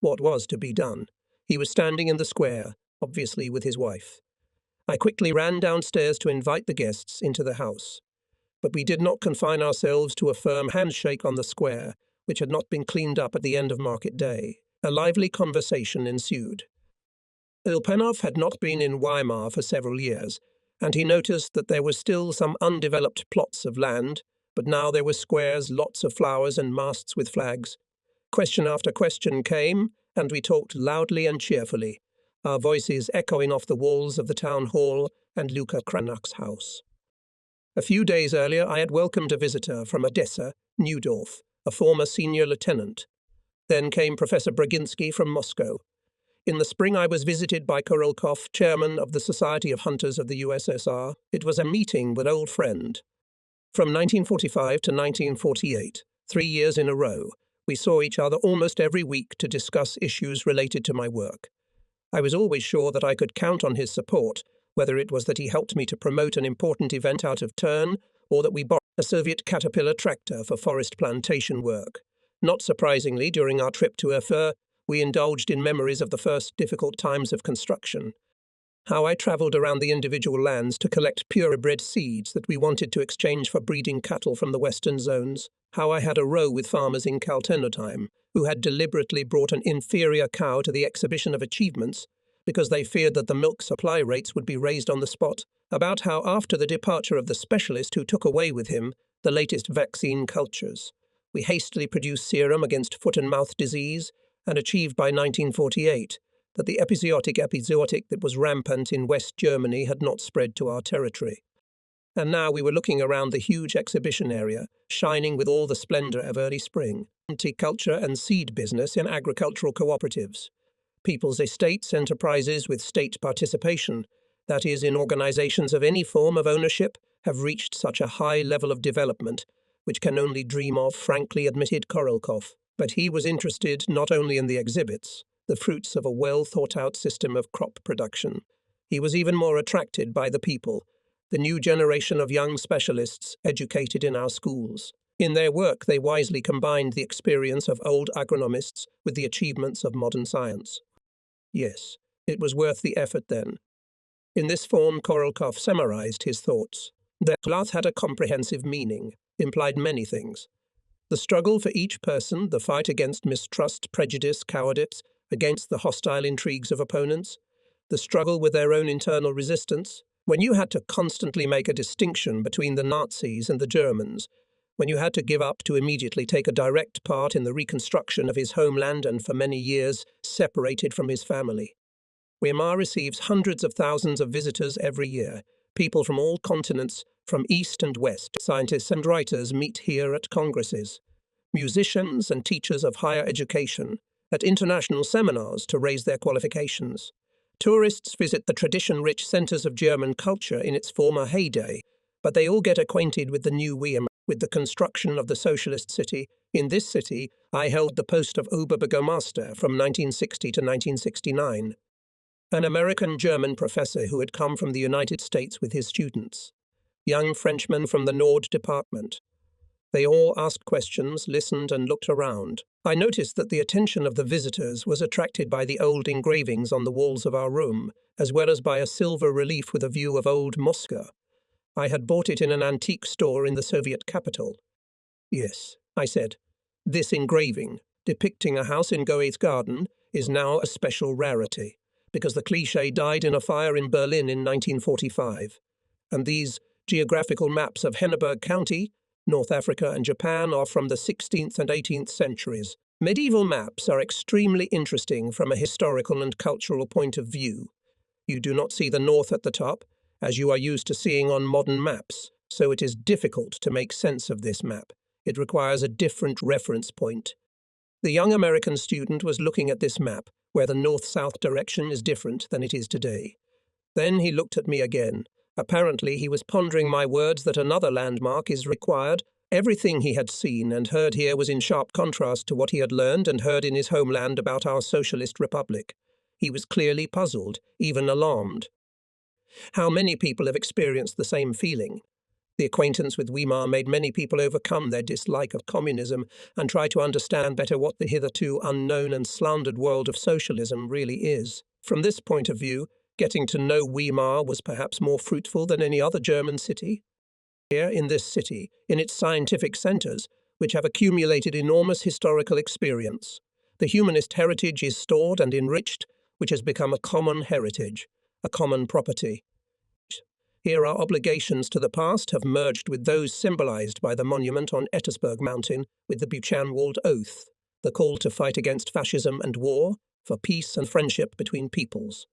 What was to be done? He was standing in the square, obviously with his wife. I quickly ran downstairs to invite the guests into the house. But we did not confine ourselves to a firm handshake on the square, which had not been cleaned up at the end of market day. A lively conversation ensued. Ilpanov had not been in Weimar for several years, and he noticed that there were still some undeveloped plots of land, but now there were squares, lots of flowers and masts with flags. Question after question came, and we talked loudly and cheerfully, our voices echoing off the walls of the town hall and Luka Kranach's house. A few days earlier I had welcomed a visitor from Odessa, Newdorf, a former senior lieutenant. Then came Professor Braginsky from Moscow. In the spring I was visited by Korolkov, chairman of the Society of Hunters of the USSR. It was a meeting with old friend. From 1945 to 1948, 3 years in a row, we saw each other almost every week to discuss issues related to my work. I was always sure that I could count on his support, whether it was that he helped me to promote an important event out of turn, or that we borrowed a Soviet Caterpillar tractor for forest plantation work. Not surprisingly, during our trip to Urfa, we indulged in memories of the first difficult times of construction. How I travelled around the individual lands to collect purebred seeds that we wanted to exchange for breeding cattle from the western zones. How I had a row with farmers in Kaltenotheim who had deliberately brought an inferior cow to the exhibition of achievements because they feared that the milk supply rates would be raised on the spot. About how after the departure of the specialist who took away with him the latest vaccine cultures, we hastily produced serum against foot and mouth disease and achieved by 1948 that the epizootic that was rampant in West Germany had not spread to our territory. And now we were looking around the huge exhibition area, shining with all the splendour of early spring, horticulture and seed business in agricultural cooperatives, people's estates enterprises with state participation, that is, in organisations of any form of ownership, have reached such a high level of development, which can only dream of, frankly admitted Korolkov. But he was interested not only in the exhibits, the fruits of a well-thought-out system of crop production. He was even more attracted by the people, the new generation of young specialists educated in our schools. In their work, they wisely combined the experience of old agronomists with the achievements of modern science. Yes, it was worth the effort then. In this form, Korolkov summarized his thoughts. Their cloth had a comprehensive meaning, implied many things. The struggle for each person, the fight against mistrust, prejudice, cowardice, against the hostile intrigues of opponents, the struggle with their own internal resistance, when you had to constantly make a distinction between the Nazis and the Germans, when you had to give up to immediately take a direct part in the reconstruction of his homeland and for many years separated from his family. Weimar receives hundreds of thousands of visitors every year. People from all continents, from east and west, scientists and writers meet here at congresses. Musicians and teachers of higher education, at international seminars to raise their qualifications. Tourists visit the tradition-rich centers of German culture in its former heyday, but they all get acquainted with the new Weimar, with the construction of the socialist city. In this city, I held the post of Oberbürgermeister from 1960 to 1969. An American-German professor who had come from the United States with his students. Young Frenchmen from the Nord department. They all asked questions, listened, and looked around. I noticed that the attention of the visitors was attracted by the old engravings on the walls of our room, as well as by a silver relief with a view of old Moscow. I had bought it in an antique store in the Soviet capital. Yes, I said. This engraving, depicting a house in Goethe's garden, is now a special rarity, because the cliché died in a fire in Berlin in 1945. And these geographical maps of Henneberg County, North Africa and Japan are from the 16th and 18th centuries. Medieval maps are extremely interesting from a historical and cultural point of view. You do not see the north at the top, as you are used to seeing on modern maps, so it is difficult to make sense of this map. It requires a different reference point. The young American student was looking at this map, where the north-south direction is different than it is today. Then he looked at me again. Apparently he was pondering my words that another landmark is required. Everything he had seen and heard here was in sharp contrast to what he had learned and heard in his homeland about our socialist republic. He was clearly puzzled, even alarmed. How many people have experienced the same feeling? The acquaintance with Weimar made many people overcome their dislike of communism and try to understand better what the hitherto unknown and slandered world of socialism really is. From this point of view, getting to know Weimar was perhaps more fruitful than any other German city. Here in this city, in its scientific centers, which have accumulated enormous historical experience, the humanist heritage is stored and enriched, which has become a common heritage, a common property. Here our obligations to the past have merged with those symbolized by the monument on Ettersberg Mountain with the Buchenwald Oath, the call to fight against fascism and war, for peace and friendship between peoples.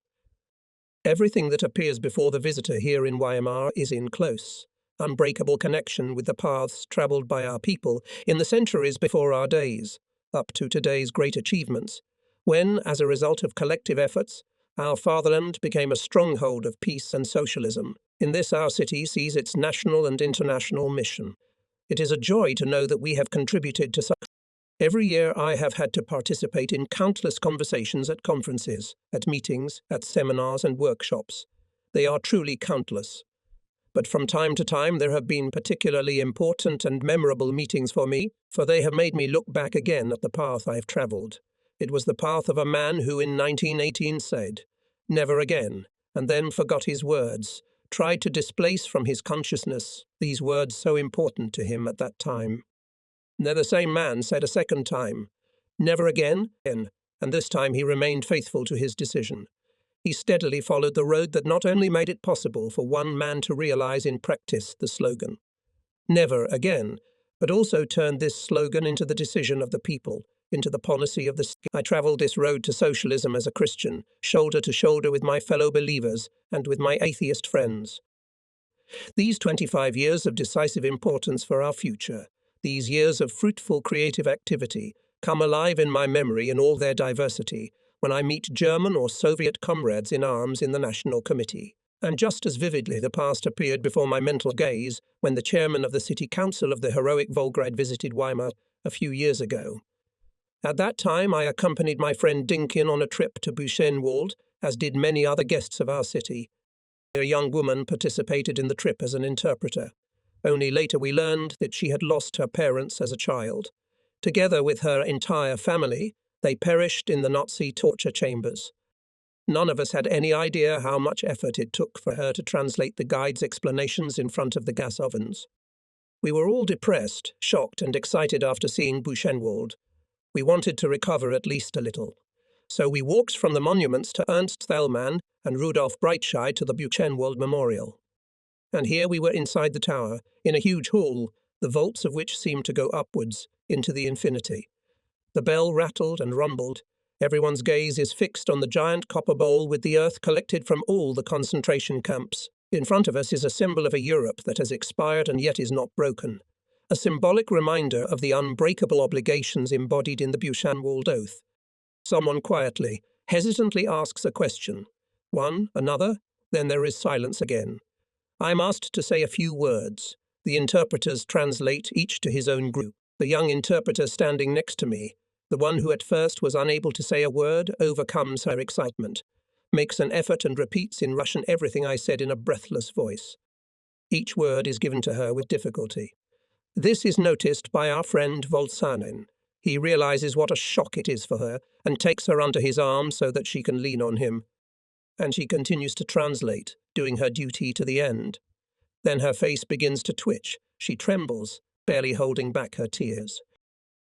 Everything that appears before the visitor here in Weimar is in close, unbreakable connection with the paths travelled by our people in the centuries before our days, up to today's great achievements, when, as a result of collective efforts, our fatherland became a stronghold of peace and socialism. In this our city sees its national and international mission. It is a joy to know that we have contributed to such. Every year I have had to participate in countless conversations at conferences, at meetings, at seminars and workshops. They are truly countless. But from time to time there have been particularly important and memorable meetings for me, for they have made me look back again at the path I have travelled. It was the path of a man who in 1918 said, "Never again," and then forgot his words, tried to displace from his consciousness these words so important to him at that time. Then the same man said a second time, "Never again," and this time he remained faithful to his decision. He steadily followed the road that not only made it possible for one man to realize in practice the slogan, "Never again," but also turned this slogan into the decision of the people, into the policy of the state. I travelled this road to socialism as a Christian, shoulder to shoulder with my fellow believers and with my atheist friends. These 25 years of decisive importance for our future, these years of fruitful creative activity, come alive in my memory in all their diversity when I meet German or Soviet comrades in arms in the National Committee. And just as vividly the past appeared before my mental gaze when the chairman of the City Council of the heroic Volgrad visited Weimar a few years ago. At that time I accompanied my friend Dinkin on a trip to Buchenwald, as did many other guests of our city. A young woman participated in the trip as an interpreter. Only later we learned that she had lost her parents as a child. Together with her entire family, they perished in the Nazi torture chambers. None of us had any idea how much effort it took for her to translate the guide's explanations in front of the gas ovens. We were all depressed, shocked and excited after seeing Buchenwald. We wanted to recover at least a little. So we walked from the monuments to Ernst Thälmann and Rudolf Breitscheid to the Buchenwald Memorial. And here we were inside the tower, in a huge hall, the vaults of which seemed to go upwards into the infinity. The bell rattled and rumbled. Everyone's gaze is fixed on the giant copper bowl with the earth collected from all the concentration camps. In front of us is a symbol of a Europe that has expired and yet is not broken. A symbolic reminder of the unbreakable obligations embodied in the Buchenwald Oath. Someone quietly, hesitantly asks a question. One, another, then there is silence again. I'm asked to say a few words. The interpreters translate, each to his own group. The young interpreter standing next to me, the one who at first was unable to say a word, overcomes her excitement, makes an effort and repeats in Russian everything I said in a breathless voice. Each word is given to her with difficulty. This is noticed by our friend Volsanin. He realizes what a shock it is for her and takes her under his arm so that she can lean on him. And she continues to translate, doing her duty to the end. Then her face begins to twitch. She trembles, barely holding back her tears.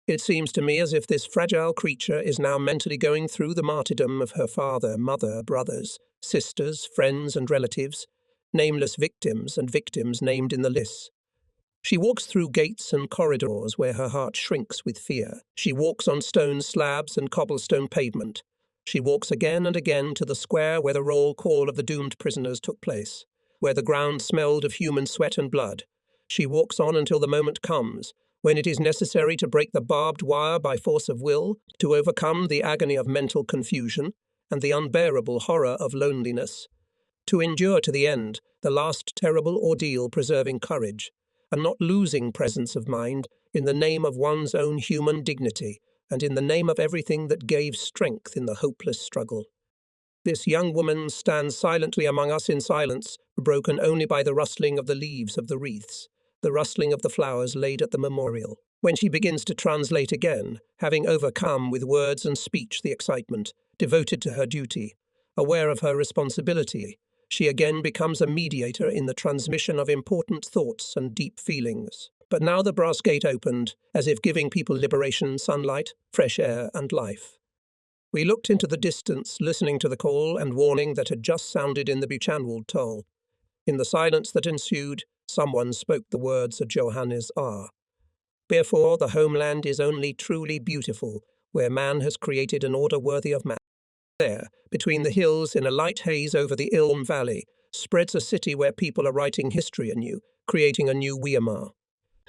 It seems to me as if this fragile creature is now mentally going through the martyrdom of her father, mother, brothers, sisters, friends and relatives, nameless victims and victims named in the lists. She walks through gates and corridors where her heart shrinks with fear. She walks on stone slabs and cobblestone pavement. She walks again and again to the square where the roll call of the doomed prisoners took place, where the ground smelled of human sweat and blood. She walks on until the moment comes, when it is necessary to break the barbed wire by force of will, to overcome the agony of mental confusion and the unbearable horror of loneliness, to endure to the end the last terrible ordeal preserving courage, and not losing presence of mind in the name of one's own human dignity and in the name of everything that gave strength in the hopeless struggle. This young woman stands silently among us in silence, broken only by the rustling of the leaves of the wreaths, the rustling of the flowers laid at the memorial. When she begins to translate again, having overcome with words and speech the excitement, devoted to her duty, aware of her responsibility, she again becomes a mediator in the transmission of important thoughts and deep feelings. But now the brass gate opened, as if giving people liberation, sunlight, fresh air, and life. We looked into the distance, listening to the call and warning that had just sounded in the Buchenwald toll. In the silence that ensued, someone spoke the words of Johannes R. Therefore, the homeland is only truly beautiful, where man has created an order worthy of man. There, between the hills, in a light haze over the Ilm Valley, spreads a city where people are writing history anew, creating a new Weimar.